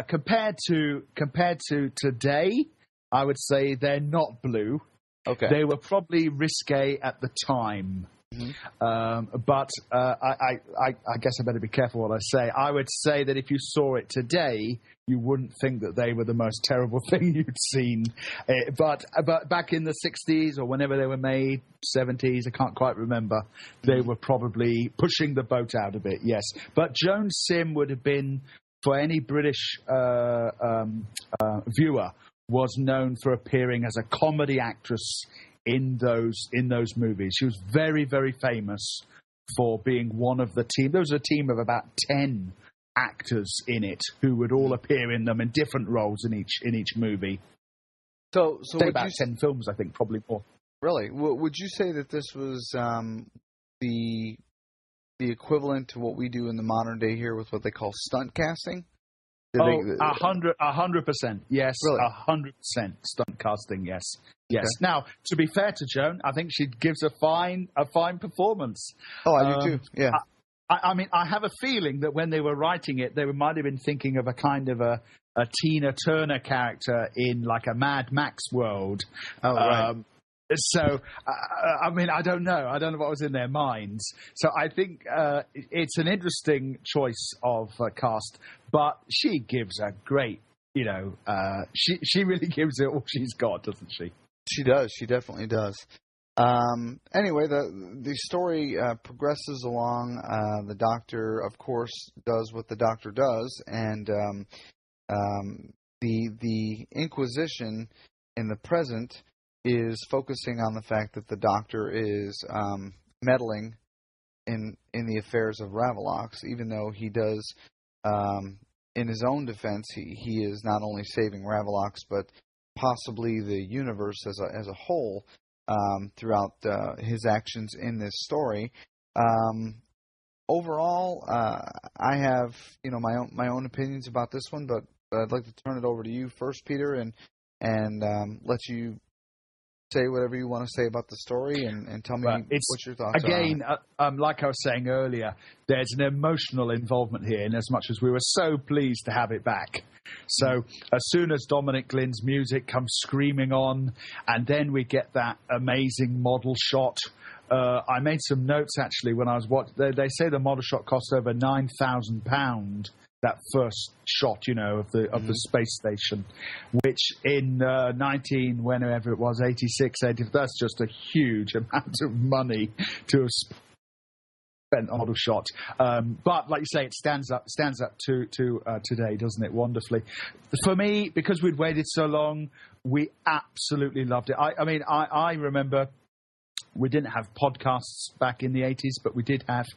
compared to today, I would say they're not blue. Okay. They were probably risque at the time. But I guess I better be careful what I say. I would say that if you saw it today, you wouldn't think that they were the most terrible thing you'd seen. But back in the 60s or whenever they were made, 70s, I can't quite remember, they were probably pushing the boat out a bit, yes. But Joan Sim would have been, for any British viewer, was known for appearing as a comedy actress in those movies. She was very, very famous for being one of the team. There was a team of about 10 actors in it who would all appear in them in different roles in each movie. So about 10 films, I think, probably more. Really? Would you say that this was the equivalent to what we do in the modern day here with what they call stunt casting? 100%. Yes, really? 100% stunt casting. Yes. Okay. Now, to be fair to Joan, I think she gives a fine performance. Oh, I do too. Yeah. I mean, I have a feeling that when they were writing it, they might have been thinking of a kind of a Tina Turner character in like a Mad Max world. Oh, right. So, I mean, I don't know. I don't know what was in their minds. So I think it's an interesting choice of cast, but she gives a great, she really gives it all she's got, doesn't she? She does. She definitely does. Anyway, the story progresses along. The doctor, of course, does what the doctor does, and the Inquisition in the present is focusing on the fact that the doctor is meddling in the affairs of Ravalox, even though he does, in his own defense, he is not only saving Ravalox, but possibly the universe as a whole throughout his actions in this story. Overall, I have my own opinions about this one, but I'd like to turn it over to you first, Peter, and let you say whatever you want to say about the story and tell me what your thoughts are. Again, like I was saying earlier, there's an emotional involvement here in as much as we were so pleased to have it back. So as soon as Dominic Glynn's music comes screaming on, and then we get that amazing model shot. I made some notes, actually, when I was watching. They say the model shot cost over £9,000, that first shot, of the space station, which in whenever it was, 86, 80, that's just a huge amount of money to have spent on a model shot. But like you say, it stands up to today, doesn't it? Wonderfully. For me, because we'd waited so long, we absolutely loved it. I remember we didn't have podcasts back in the 80s, but we did have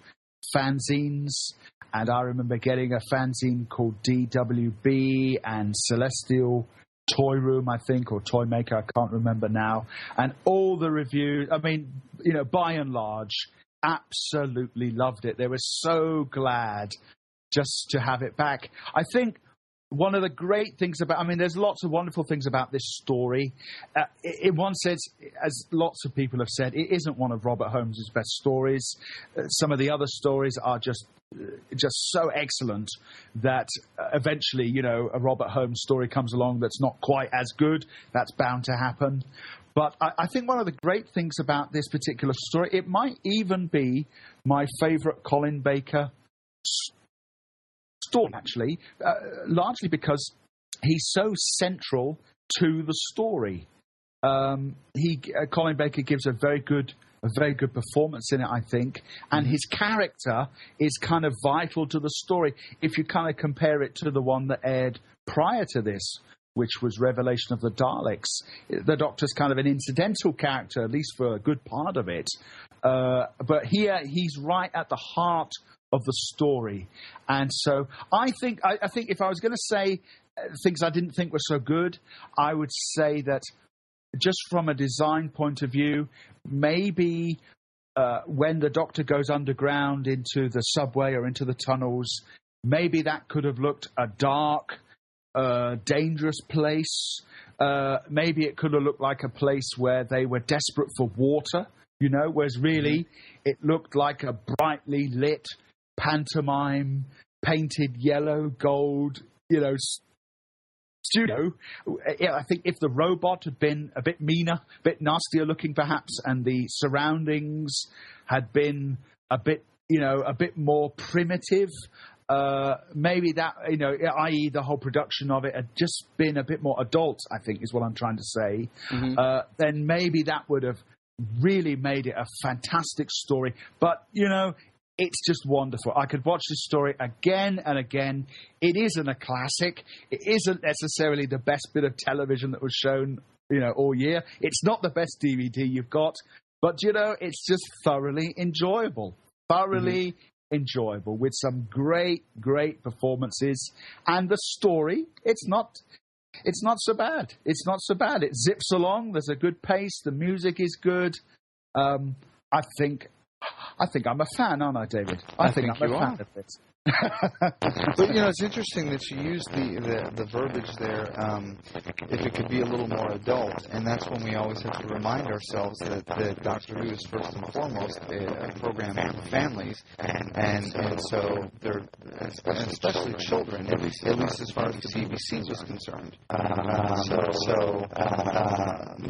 fanzines. And I remember getting a fanzine called DWB and Celestial Toy Room, I think, or Toy Maker, I can't remember now. And all the reviews, by and large, absolutely loved it. They were so glad just to have it back. I think one of the great things there's lots of wonderful things about this story. In one sense, as lots of people have said, it isn't one of Robert Holmes' best stories. Some of the other stories are just so excellent that eventually, a Robert Holmes story comes along that's not quite as good. That's bound to happen. But I think one of the great things about this particular story, it might even be my favourite Colin Baker story, actually, largely because he's so central to the story. Colin Baker gives a very good performance in it, I think, and his character is kind of vital to the story. If you kind of compare it to the one that aired prior to this, which was Revelation of the Daleks, the Doctor's kind of an incidental character, at least for a good part of it. But here, he's right at the heart of the story. And so I think if I was going to say things I didn't think were so good, I would say that just from a design point of view, maybe when the Doctor goes underground into the subway or into the tunnels, maybe that could have looked a dark, dangerous place. Maybe it could have looked like a place where they were desperate for water, whereas really it looked like a brightly lit pantomime, painted yellow, gold, studio. I think if the robot had been a bit meaner, a bit nastier looking perhaps, and the surroundings had been a bit more primitive, maybe that, i.e. the whole production of it had just been a bit more adult, I think is what I'm trying to say, then maybe that would have really made it a fantastic story. But, it's just wonderful. I could watch this story again and again. It isn't a classic. It isn't necessarily the best bit of television that was shown, all year. It's not the best DVD you've got. But, it's just thoroughly enjoyable. Thoroughly enjoyable with some great, great performances. And the story, it's not so bad. It's not so bad. It zips along. There's a good pace. The music is good. I think I'm a fan, aren't I, David? I think I'm a fan of it. But it's interesting that you use the verbiage there. If it could be a little more adult, and that's when we always have to remind ourselves that Doctor Who is first and foremost a program for families, and so they're, especially children, at least as far as the BBC was concerned.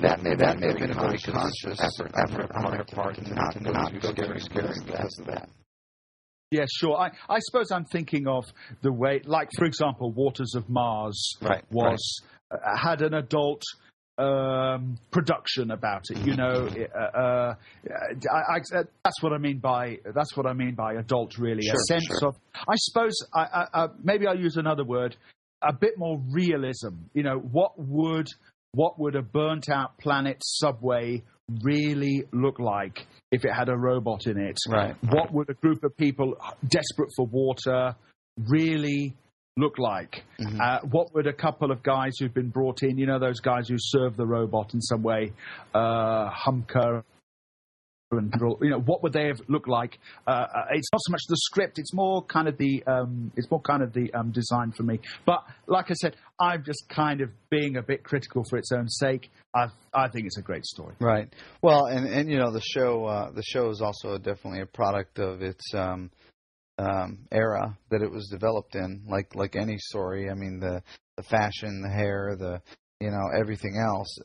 That may have been a very conscious effort on their part to not go too scary because of that. Yeah, sure. I suppose I'm thinking of the way, like, for example, Waters of Mars had an adult production about it. That's what I mean by adult, really. A sense of, I suppose, maybe I'll use another word, a bit more realism. What would a burnt out planet subway really look like if it had a robot in it? Right. What would a group of people desperate for water really look like? What would a couple of guys who've been brought in, those guys who serve the robot in some way, Humker, and what would they have looked like? It's not so much the script; it's more kind of the design for me. But like I said, I'm just kind of being a bit critical for its own sake. I think it's a great story. Right. Well, and the show is also definitely a product of its era that it was developed in. Like any story, I mean the fashion, the hair, the everything else.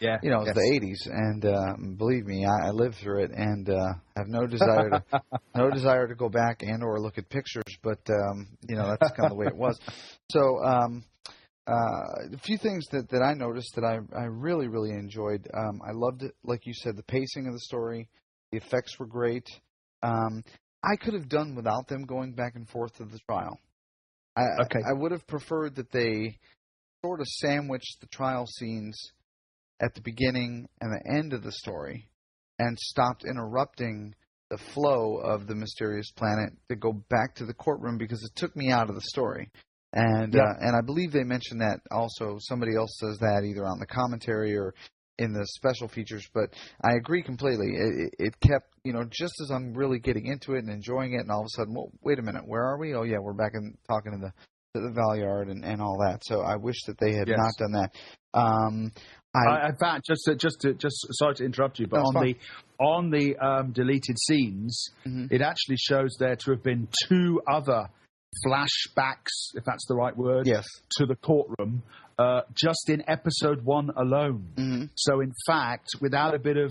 It's the 80s, and believe me, I lived through it, and have no desire to go back and or look at pictures. But that's kind of the way it was. So a few things that I noticed that I really, really enjoyed. I loved it, like you said, the pacing of the story. The effects were great. I could have done without them going back and forth to the trial. I would have preferred that they sort of sandwiched the trial scenes at the beginning and the end of the story and stopped interrupting the flow of the mysterious planet to go back to the courtroom, because it took me out of the story. And I believe they mentioned that also. Somebody else says that either on the commentary or in the special features, but I agree completely. It kept, just as I'm really getting into it and enjoying it, and all of a sudden, well, wait a minute, where are we? Oh yeah, we're back in talking to the Valiard and all that. So I wish that they had not done that. In fact, just sorry to interrupt you, but on the deleted scenes, it actually shows there to have been 2 other flashbacks, if that's the right word, to the courtroom, just in episode 1 alone. So in fact, without a bit of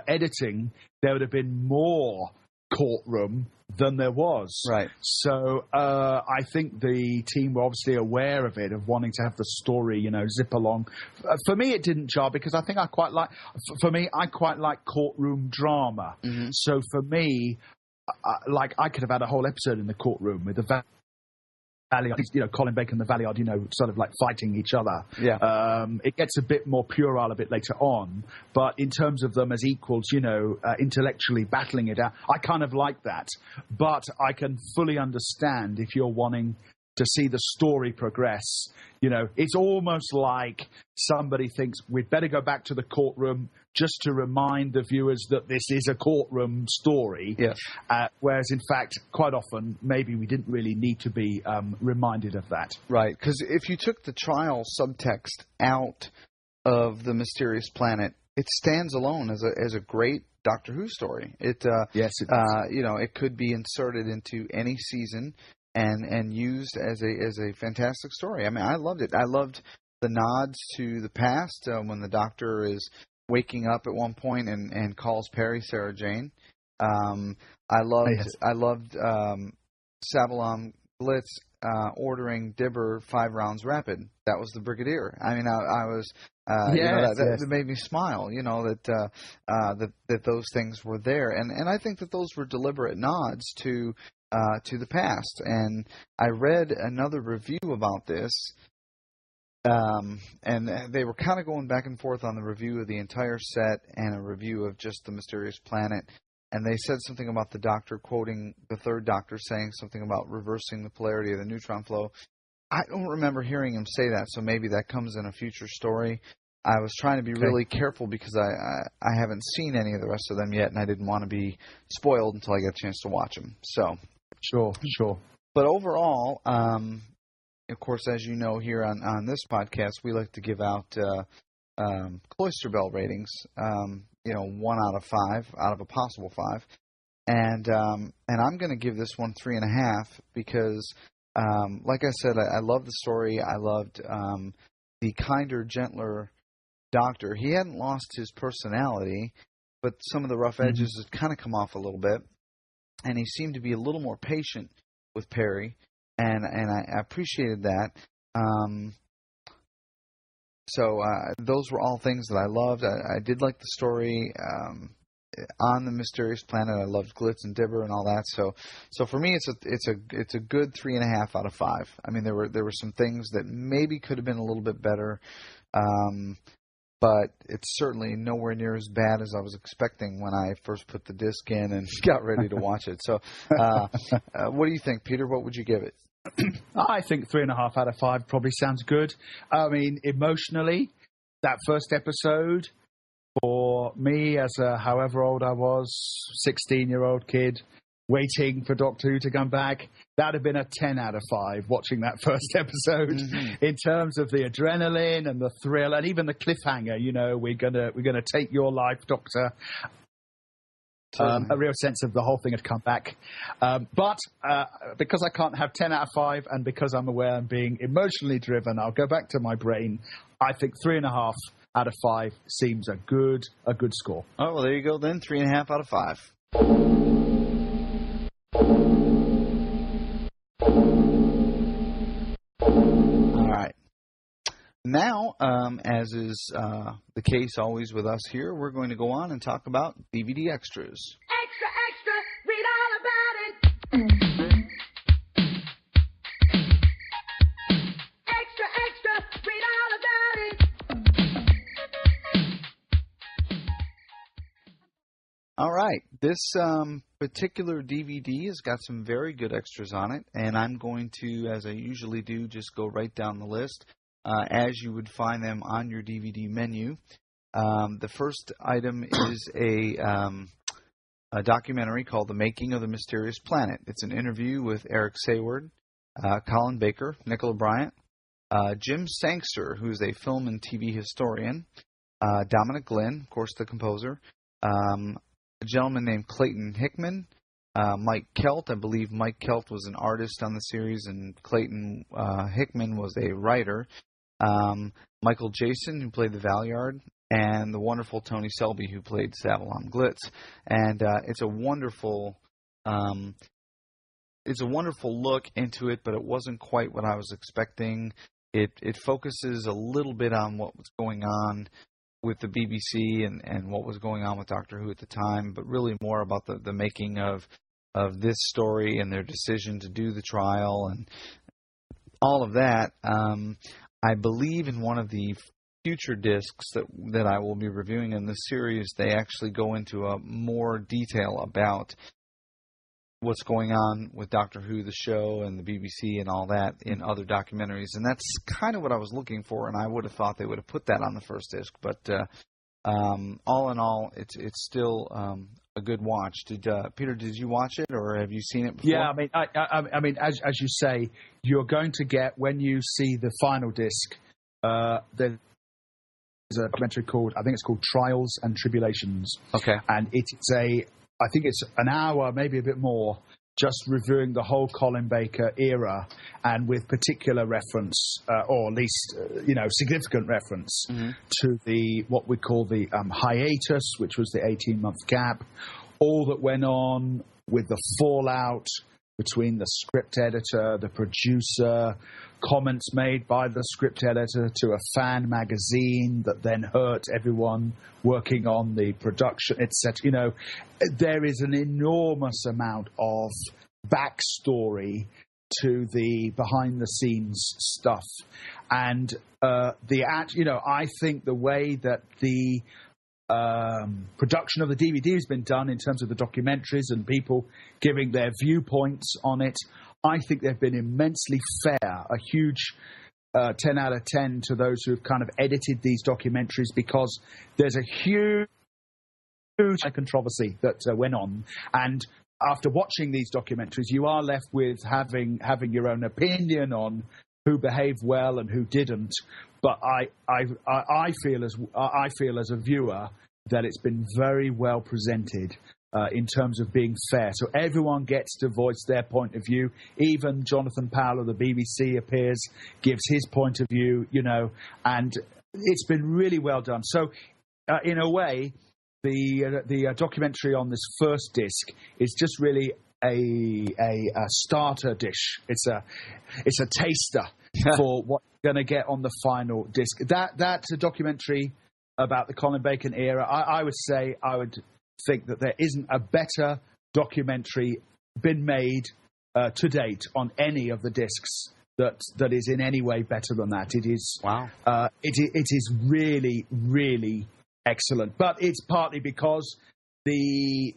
editing, there would have been more courtroom than there was. Right. So I think the team were obviously aware of it, of wanting to have the story, zip along. For me, it didn't jar, because I think I quite like courtroom drama. So for me, I could have had a whole episode in the courtroom with the Valiard, Colin Baker and the Valiard, sort of like fighting each other. Yeah. It gets a bit more puerile a bit later on, but in terms of them as equals, intellectually battling it out, I kind of like that. But I can fully understand if you're wanting to see the story progress. It's almost like somebody thinks we'd better go back to the courtroom just to remind the viewers that this is a courtroom story. Yes. Whereas, in fact, quite often, maybe we didn't really need to be reminded of that. Right, because if you took the trial subtext out of the mysterious planet, it stands alone as a great Doctor Who story. Yes, it does. It could be inserted into any season. and used as a fantastic story. I mean, I loved it. I loved the nods to the past when the Doctor is waking up at one point and calls Perry Sarah Jane. I loved Savalon Glitz ordering Dibber 5 rounds rapid. That was the Brigadier. I mean, I was that made me smile. That those things were there, and I think that those were deliberate nods to the past. And I read another review about this. And they were kind of going back and forth on the review of the entire set and a review of just the Mysterious Planet. And they said something about the Doctor quoting the third Doctor saying something about reversing the polarity of the neutron flow. I don't remember hearing him say that, so maybe that comes in a future story. I was trying to be really careful because I haven't seen any of the rest of them yet, and I didn't want to be spoiled until I got a chance to watch them. So Sure. But overall, of course, as you know, here on this podcast, we like to give out Cloister Bell ratings. 1 out of 5, out of a possible 5, and I'm going to give this one 3.5 because, like I said, I love the story. I loved the kinder, gentler Doctor. He hadn't lost his personality, but some of the rough edges had kind of come off a little bit, and he seemed to be a little more patient with Perry. And I appreciated that. So those were all things that I loved. I did like the story on the Mysterious Planet. I loved Glitz and Dibber and all that. So for me, it's a good 3.5 out of 5. I mean, there were some things that maybe could have been a little bit better, but it's certainly nowhere near as bad as I was expecting when I first put the disc in and got ready to watch it. So what do you think, Peter? What would you give it? I think 3.5 out of 5 probably sounds good. I mean, emotionally, that first episode, for me as a however old I was, 16-year-old kid, waiting for Doctor Who to come back, that would have been a 10 out of 5 watching that first episode. In terms of the adrenaline and the thrill and even the cliffhanger, we're gonna take your life, Doctor. A real sense of the whole thing had come back. But because I can't have 10 out of 5 and because I'm aware I'm being emotionally driven, I'll go back to my brain. I think 3.5 out of 5 seems a good score. Oh, well, there you go then. 3.5 out of 5. All right. Now, as is the case always with us here, we're going to go on and talk about DVD extras. Extra, extra, read all about it. Extra, extra, read all about it. All right. This particular DVD has got some very good extras on it, and I'm going to, as I usually do, just go right down the list. As you would find them on your DVD menu. The first item is a documentary called The Making of the Mysterious Planet. It's an interview with Eric Sayward, Colin Baker, Nicola Bryant, Jim Sangster, who's a film and TV historian, Dominic Glynn, of course the composer, a gentleman named Clayton Hickman, Mike Kelt. I believe Mike Kelt was an artist on the series, and Clayton Hickman was a writer. Michael Jason, who played the Valyard, and the wonderful Tony Selby, who played Savalon Glitz. And it's a wonderful look into it, but it wasn't quite what I was expecting. It focuses a little bit on what was going on with the BBC and what was going on with Doctor Who at the time, but really more about the making of this story and their decision to do the trial and all of that. I believe in one of the future discs that I will be reviewing in this series, they actually go into more detail about what's going on with Doctor Who, the show, and the BBC and all that in other documentaries. And that's kind of what I was looking for, and I would have thought they would have put that on the first disc. But all in all, it's still a good watch. Peter, did you watch it, or have you seen it before? Yeah, I mean, as you say, you're going to get, when you see the final disc, there's a documentary called, I think it's called Trials and Tribulations. Okay. And I think it's an hour, maybe a bit more, just reviewing the whole Colin Baker era, and with particular reference, or at least significant reference to the what we call the hiatus, which was the 18-month gap, all that went on with the fallout between the script editor, the producer, comments made by the script editor to a fan magazine that then hurt everyone working on the production, etc. There is an enormous amount of backstory to the behind-the-scenes stuff, and I think the way that the production of the DVD has been done in terms of the documentaries and people giving their viewpoints on it, I think they've been immensely fair. A huge 10 out of 10 to those who have kind of edited these documentaries, because there's a huge controversy that went on. And after watching these documentaries, you are left with having your own opinion on who behaved well and who didn't. But I feel as a viewer that it's been very well presented in terms of being fair. So everyone gets to voice their point of view. Even Jonathan Powell of the BBC appears, gives his point of view, and it's been really well done. So in a way, the documentary on this first disc is just really a starter dish. It's a taster for what you're going to get on the final disc. That's a documentary about the Colin Bacon era. I would think that there isn't a better documentary been made to date on any of the discs that is in any way better than that. It is wow. It is really, really excellent. But it's partly because the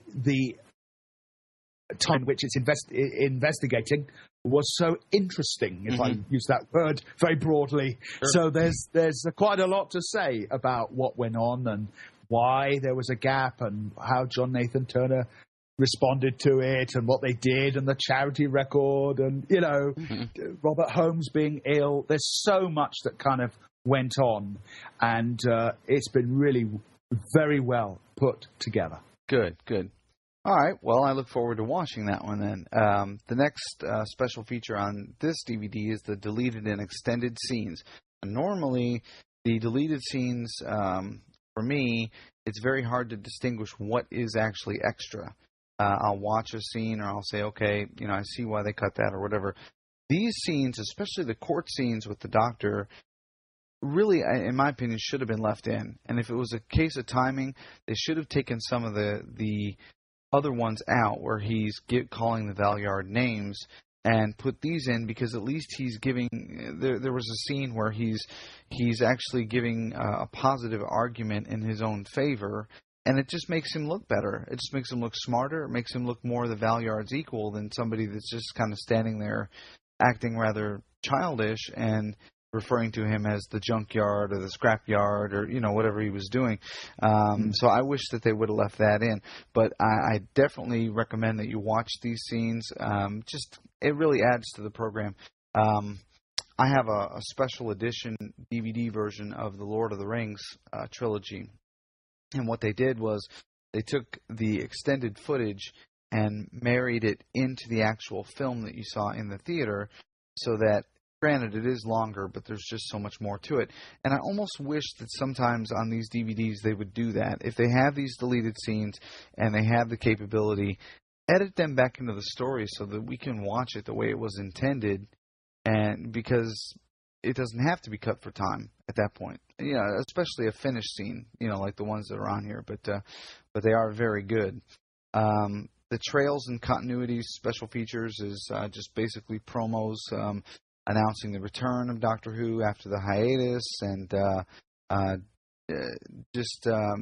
time in which it's investigating was so interesting, if I use that word very broadly. Sure. So there's quite a lot to say about what went on and why there was a gap and how John Nathan Turner responded to it and what they did and the charity record and, Robert Holmes being ill. There's so much that kind of went on, and it's been really very well put together. Good. All right. Well, I look forward to watching that one then. The next special feature on this DVD is the deleted and extended scenes. And normally, the deleted scenes, for me, it's very hard to distinguish what is actually extra. I'll watch a scene or I'll say, okay, I see why they cut that or whatever. These scenes, especially the court scenes with the doctor, really, in my opinion, should have been left in. And if it was a case of timing, they should have taken some of the other ones out where he's calling the Valeyard names and put these in, because at least he's giving there was a scene where he's actually giving a positive argument in his own favor, and it just makes him look better. It just makes him look smarter. It makes him look more the Valeyard's equal than somebody that's just kind of standing there acting rather childish and referring to him as the junkyard or the scrapyard or, whatever he was doing. So I wish that they would have left that in. But I definitely recommend that you watch these scenes. It really adds to the program. I have a special edition DVD version of the Lord of the Rings trilogy. And what they did was they took the extended footage and married it into the actual film that you saw in the theater, so that, granted, it is longer, but there's just so much more to it. And I almost wish that sometimes on these DVDs they would do that. If they have these deleted scenes and they have the capability, edit them back into the story so that we can watch it the way it was intended, and because it doesn't have to be cut for time at that point. Especially a finished scene, like the ones that are on here, but they are very good. The trails and continuities special features is just basically promos announcing the return of Doctor Who after the hiatus, and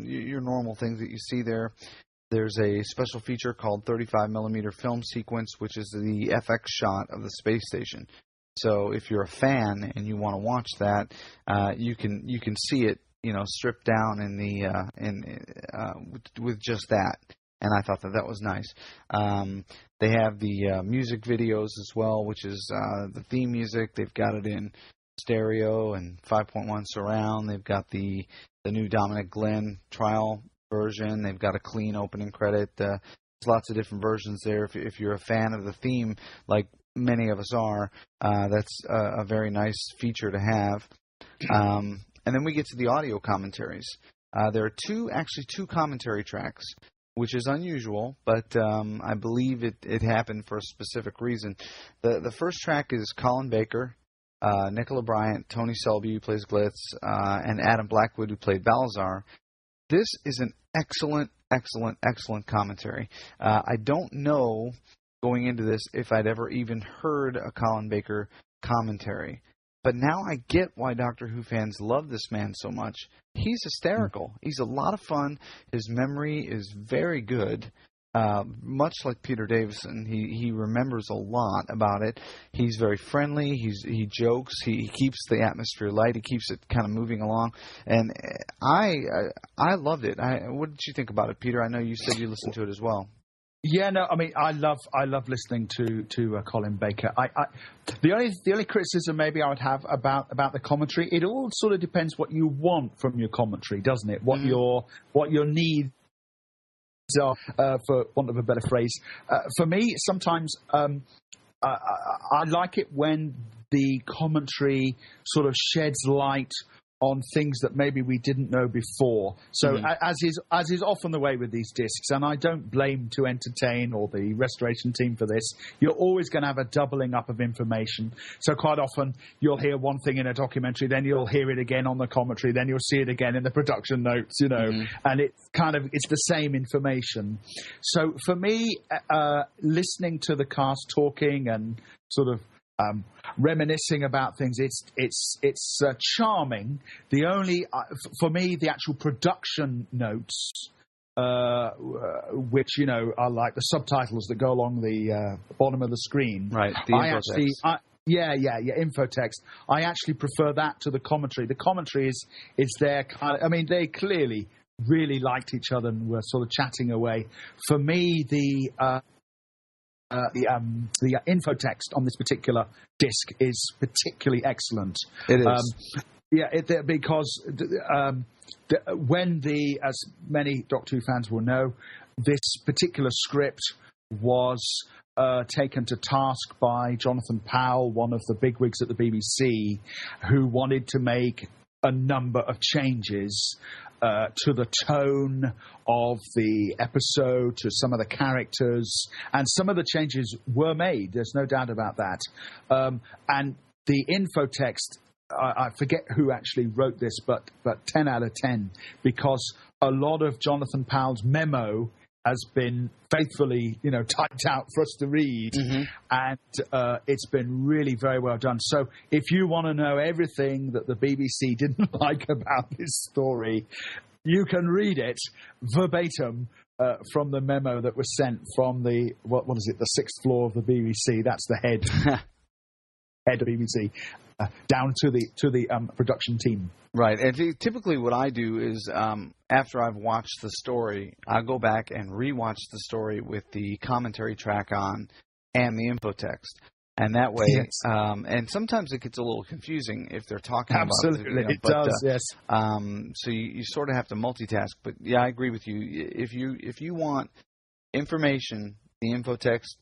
your normal things that you see there. There's a special feature called 35mm film sequence, which is the FX shot of the space station. So if you're a fan and you want to watch that, you can see it, stripped down in the with just that. And I thought that was nice. They have the music videos as well, which is the theme music. They've got it in stereo and 5.1 surround. They've got the new Dominic Glenn trial version. They've got a clean opening credit lots of different versions there. If you're a fan of the theme, like many of us are, that's a very nice feature to have. And then we get to the audio commentaries. There are two commentary tracks, which is unusual, but I believe it happened for a specific reason. The first track is Colin Baker, Nicola Bryant, Tony Selby, who plays Glitz, and Adam Blackwood, who played Balazar. This is an excellent commentary. I don't know, going into this, if I'd ever even heard a Colin Baker commentary. But now I get why Doctor Who fans love this man so much. He's hysterical. He's a lot of fun. His memory is very good. Much like Peter Davison, he remembers a lot about it. He's very friendly. He jokes. He keeps the atmosphere light. He keeps it kind of moving along. And I loved it. What did you think about it, Peter? I know you said you listened to it as well. Yeah, no, I mean, I love listening to Colin Baker. The only criticism maybe I would have about the commentary, it all sort of depends what you want from your commentary, doesn't it? What your needs are, for want of a better phrase. For me, sometimes I like it when the commentary sort of sheds light on things that maybe we didn't know before. So as is often the way with these discs, and I don't blame To Entertain or the restoration team for this, you're always going to have a doubling up of information. So quite often you'll hear one thing in a documentary, then you'll hear it again on the commentary, then you'll see it again in the production notes, and it's the same information. So for me, listening to the cast talking and sort of reminiscing about things, it's charming. The only for me, the actual production notes, which are like the subtitles that go along the bottom of the screen, right? The infotext. Infotext. I actually prefer that to the commentary. The commentary is their kind of, I mean, they clearly really liked each other and were sort of chatting away. For me, the infotext on this particular disc is particularly excellent. It is. Because as many Doctor Who fans will know, this particular script was taken to task by Jonathan Powell, one of the bigwigs at the BBC, who wanted to make a number of changes to the tone of the episode, to some of the characters, and some of the changes were made. There's no doubt about that. And the infotext, I forget who actually wrote this, but 10 out of 10, because a lot of Jonathan Powell's memo has been faithfully, typed out for us to read, and it's been really very well done. So if you want to know everything that the BBC didn't like about this story, you can read it verbatim from the memo that was sent from the what is it, the 6th floor of the BBC. That's the head of BBC, down to the production team. Right, and typically what I do is after I've watched the story, I'll go back and rewatch the story with the commentary track on and the infotext. And that way, and sometimes it gets a little confusing if they're talking Absolutely. about it. It does, yes. So you sort of have to multitask. But yeah, I agree with you. If you want information, the infotext,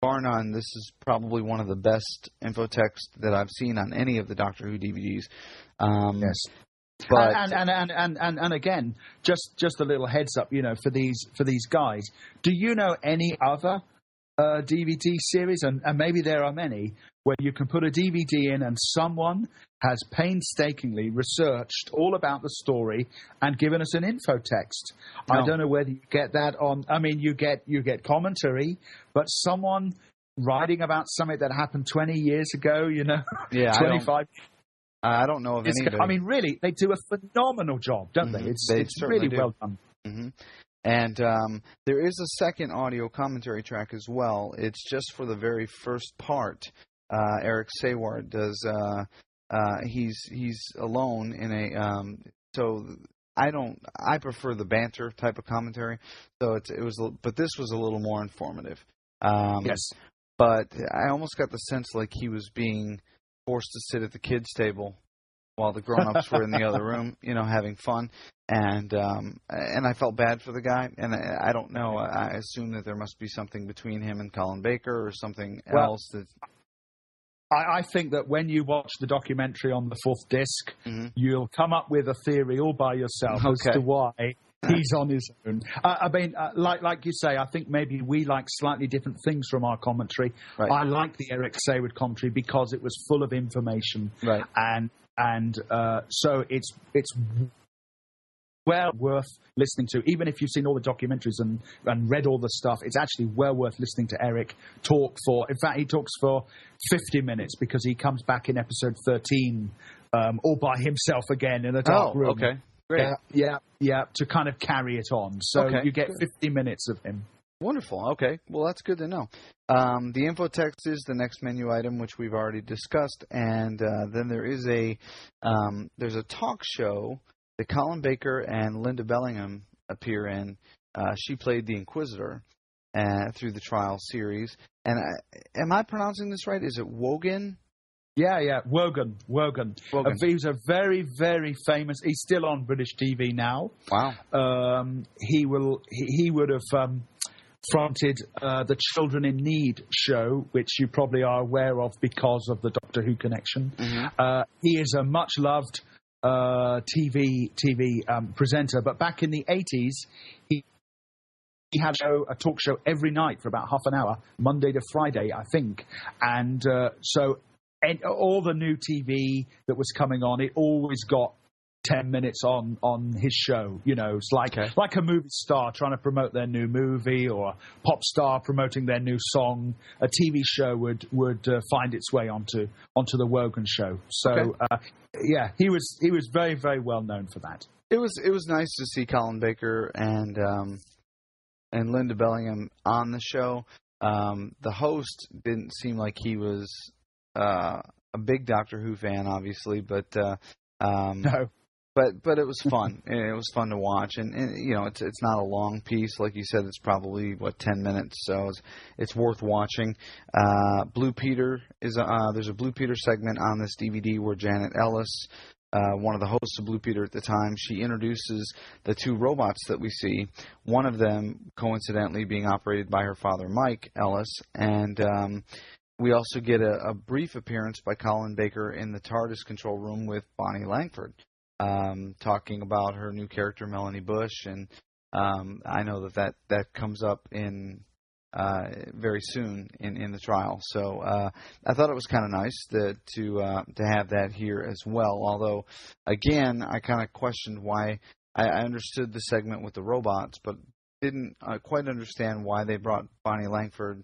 bar none, this is probably one of the best infotext that I've seen on any of the Doctor Who DVDs. Yes. But and again, just a little heads up, for these guys. Do you know any other DVD series, and maybe there are many, where you can put a DVD in and someone has painstakingly researched all about the story and given us an infotext? No. I don't know whether you get that on. I mean, you get commentary, but someone writing about something that happened 20 years ago, yeah, 25. I don't know of anybody. I mean, really, they do a phenomenal job, don't they? It's really well done. Mm-hmm. And there is a second audio commentary track as well. It's just for the very first part. Eric Sayward does. He's alone in a. So I prefer the banter type of commentary. So but this was a little more informative. Yes. But I almost got the sense like he was being forced to sit at the kids' table while the grown-ups were in the other room, having fun. And I felt bad for the guy. And I don't know. I assume that there must be something between him and Colin Baker or something else that. I think that when you watch the documentary on the fourth disc, you'll come up with a theory all by yourself as to why he's on his own. I mean, like you say, I think maybe we like slightly different things from our commentary. Right. I like the Eric Saywood commentary because it was full of information. Right. And so it's well worth listening to. Even if you've seen all the documentaries and read all the stuff, it's actually well worth listening to Eric talk for. In fact, he talks for 50 minutes because he comes back in episode 13 all by himself again in a dark room. Okay. Great. Yeah, to kind of carry it on. So you get 50 minutes of him. Wonderful. Okay. Well, that's good to know. The info text is the next menu item, which we've already discussed. And then there is there's a talk show that Colin Baker and Linda Bellingham appear in. She played the Inquisitor through the trial series. And am I pronouncing this right? Is it Wogan? Yeah, Wogan. He's a very, very famous. He's still on British TV now. Wow. He would have fronted the Children in Need show, which you probably are aware of because of the Doctor Who connection. He is a much loved TV presenter, but back in the 80s, he had a talk show every night for about half an hour, Monday to Friday, I think, and so. And all the new TV that was coming on, it always got 10 minutes on his show. It's like a movie star trying to promote their new movie or a pop star promoting their new song. A TV show would find its way onto the Wogan show. So he was very, very well known for that. It was nice to see Colin Baker and Linda Bellingham on the show. The host didn't seem like he was a big Doctor Who fan, obviously, but no. But it was fun. It was fun to watch, and it's not a long piece, like you said. It's probably 10 minutes, so it's worth watching. Blue Peter there's a Blue Peter segment on this DVD where Janet Ellis, one of the hosts of Blue Peter at the time, she introduces the two robots that we see. One of them, coincidentally, being operated by her father, Mike Ellis, and we also get a brief appearance by Colin Baker in the TARDIS control room with Bonnie Langford, talking about her new character, Melanie Bush, and I know that comes up in very soon in the trial. So I thought it was kind of nice to have that here as well. Although, again, I kind of questioned why. I understood the segment with the robots, but didn't quite understand why they brought Bonnie Langford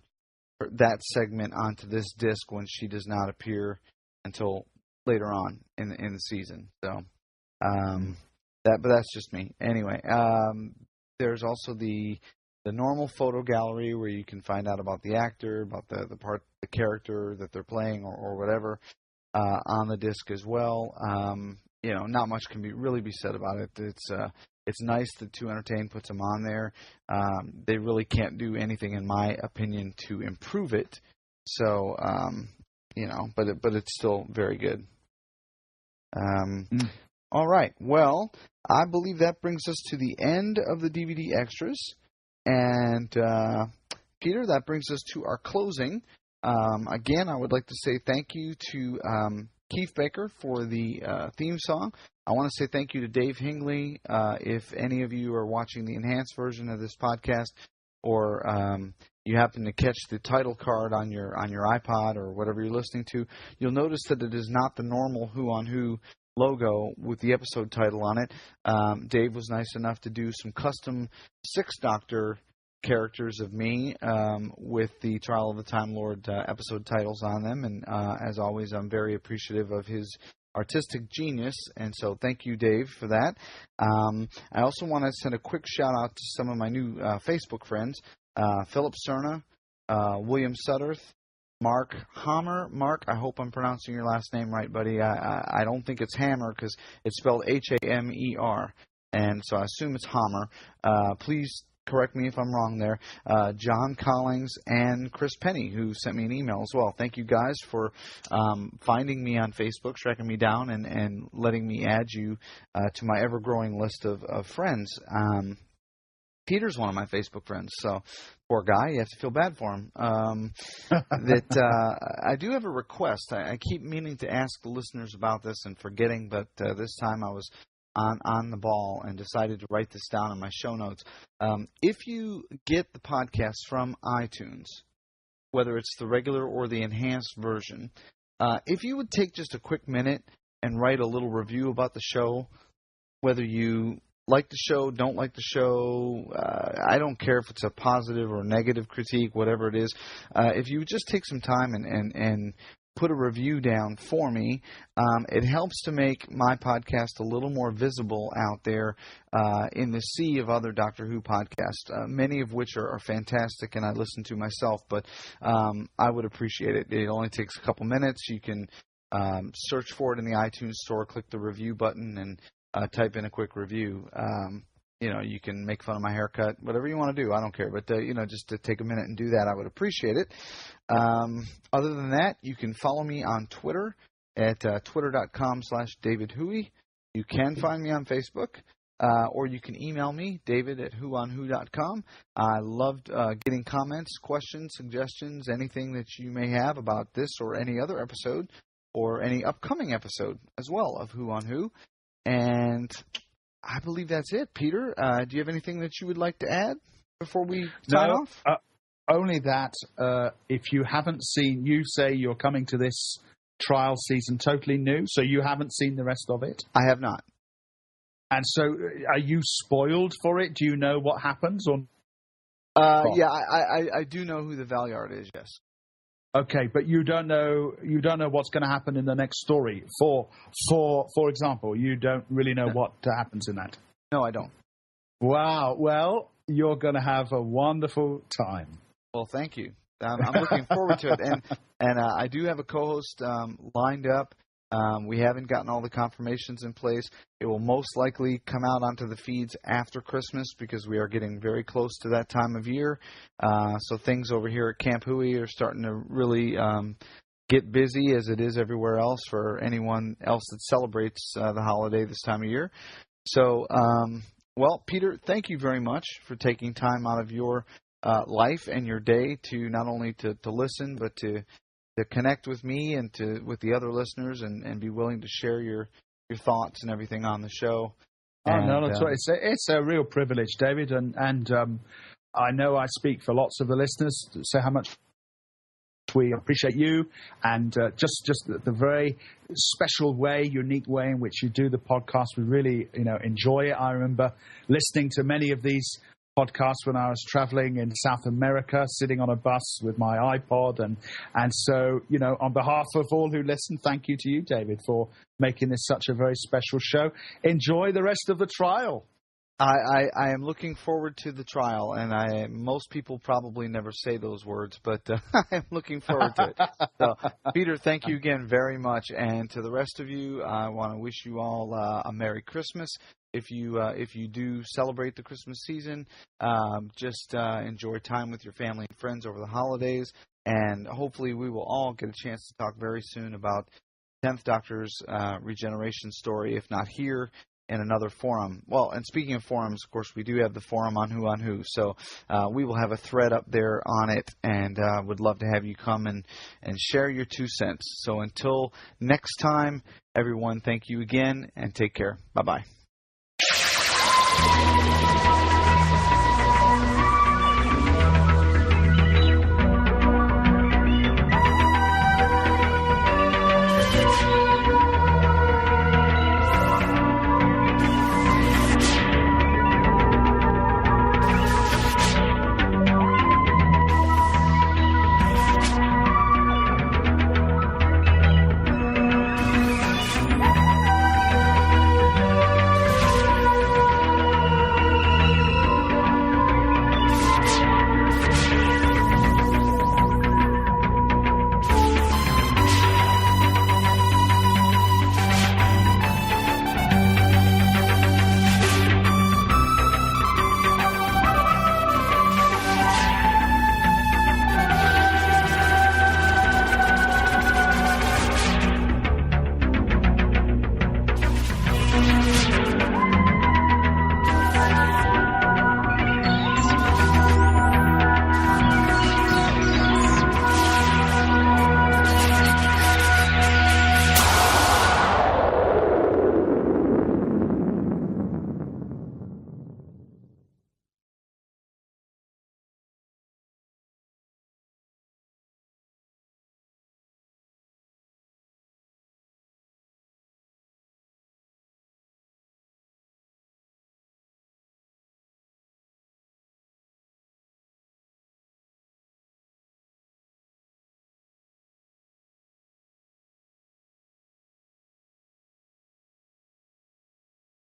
that segment onto this disc when she does not appear until later on in the season. So but that's just me. Anyway, there's also the normal photo gallery where you can find out about the actor, about the character that they're playing or whatever on the disc as well. Not much can really be said about it. It's nice that 2 Entertain puts them on there. They really can't do anything, in my opinion, to improve it. So, but it's still very good. All right. Well, I believe that brings us to the end of the DVD extras. And, Peter, that brings us to our closing. Again, I would like to say thank you to Keef Baker for the theme song. I want to say thank you to Dave Hingley. If any of you are watching the enhanced version of this podcast, or you happen to catch the title card on your iPod or whatever you're listening to, you'll notice that it is not the normal Who on Who logo with the episode title on it. Dave was nice enough to do some custom Sixth Doctor characters of me with the Trial of the Time Lord episode titles on them, and as always, I'm very appreciative of his artistic genius, and so thank you, Dave, for that. I also want to send a quick shout out to some of my new Facebook friends, Philip Cerna, William Sutterth, Mark Hammer. Mark, I hope I'm pronouncing your last name right, buddy. I don't think it's Hammer because it's spelled Hamer, and so I assume it's Hammer. Please correct me if I'm wrong there, John Collings and Chris Penny, who sent me an email as well. Thank you guys for finding me on Facebook, tracking me down, and letting me add you to my ever-growing list of friends. Peter's one of my Facebook friends, so poor guy, you have to feel bad for him. I do have a request. I keep meaning to ask the listeners about this and forgetting, but this time I was on the ball and decided to write this down in my show notes. If you get the podcast from iTunes, whether it's the regular or the enhanced version, if you would take just a quick minute and write a little review about the show, whether you like the show, don't like the show, I don't care if it's a positive or negative critique, whatever it is. If you just take some time and put a review down for me, it helps to make my podcast a little more visible out there in the sea of other Doctor Who podcasts, many of which are fantastic and I listen to myself, but I would appreciate it. It only takes a couple minutes. You can search for it in the iTunes store, click the review button, and type in a quick review. You can make fun of my haircut, whatever you want to do. I don't care. But, just to take a minute and do that, I would appreciate it. Other than that, you can follow me on Twitter at twitter.com/DavidHuey. You can find me on Facebook, or you can email me, david@whoonwho.com. I loved getting comments, questions, suggestions, anything that you may have about this or any other episode or any upcoming episode as well of Who on Who. And I believe that's it. Peter, do you have anything that you would like to add before we sign off? Only that if you haven't seen, you say you're coming to this trial season totally new, so you haven't seen the rest of it? I have not. And so are you spoiled for it? Do you know what happens? Or yeah, I do know who the Valyard is, yes. Okay, but you don't know what's going to happen in the next story. For example, you don't really know what happens in that. No, I don't. Wow. Well, you're going to have a wonderful time. Well, thank you. I'm looking forward to it, and I do have a co-host lined up. We haven't gotten all the confirmations in place. It will most likely come out onto the feeds after Christmas because we are getting very close to that time of year. So things over here at Camp Hui are starting to really get busy, as it is everywhere else for anyone else that celebrates the holiday this time of year. So, well, Peter, thank you very much for taking time out of your life and your day to not only to listen, but to connect with me and with the other listeners and be willing to share your thoughts and everything on the show. It's a real privilege, David, and I know I speak for lots of the listeners to say how much we appreciate you and just the very special way, unique way in which you do the podcast. We really enjoy it. I remember listening to many of these podcasts when I was traveling in South America, sitting on a bus with my iPod. And so, on behalf of all who listen, thank you to you, David, for making this such a very special show. Enjoy the rest of the trial. I am looking forward to the trial, and most people probably never say those words, but I am looking forward to it. So, Peter, thank you again very much, and to the rest of you, I want to wish you all a Merry Christmas. If you do celebrate the Christmas season, just enjoy time with your family and friends over the holidays, and hopefully we will all get a chance to talk very soon about 10th Doctor's regeneration story, if not here, in another forum. Well, and speaking of forums, of course, we do have the forum on Who, so we will have a thread up there on it, and would love to have you come and share your 2 cents. So until next time, everyone, thank you again, and take care. Bye-bye.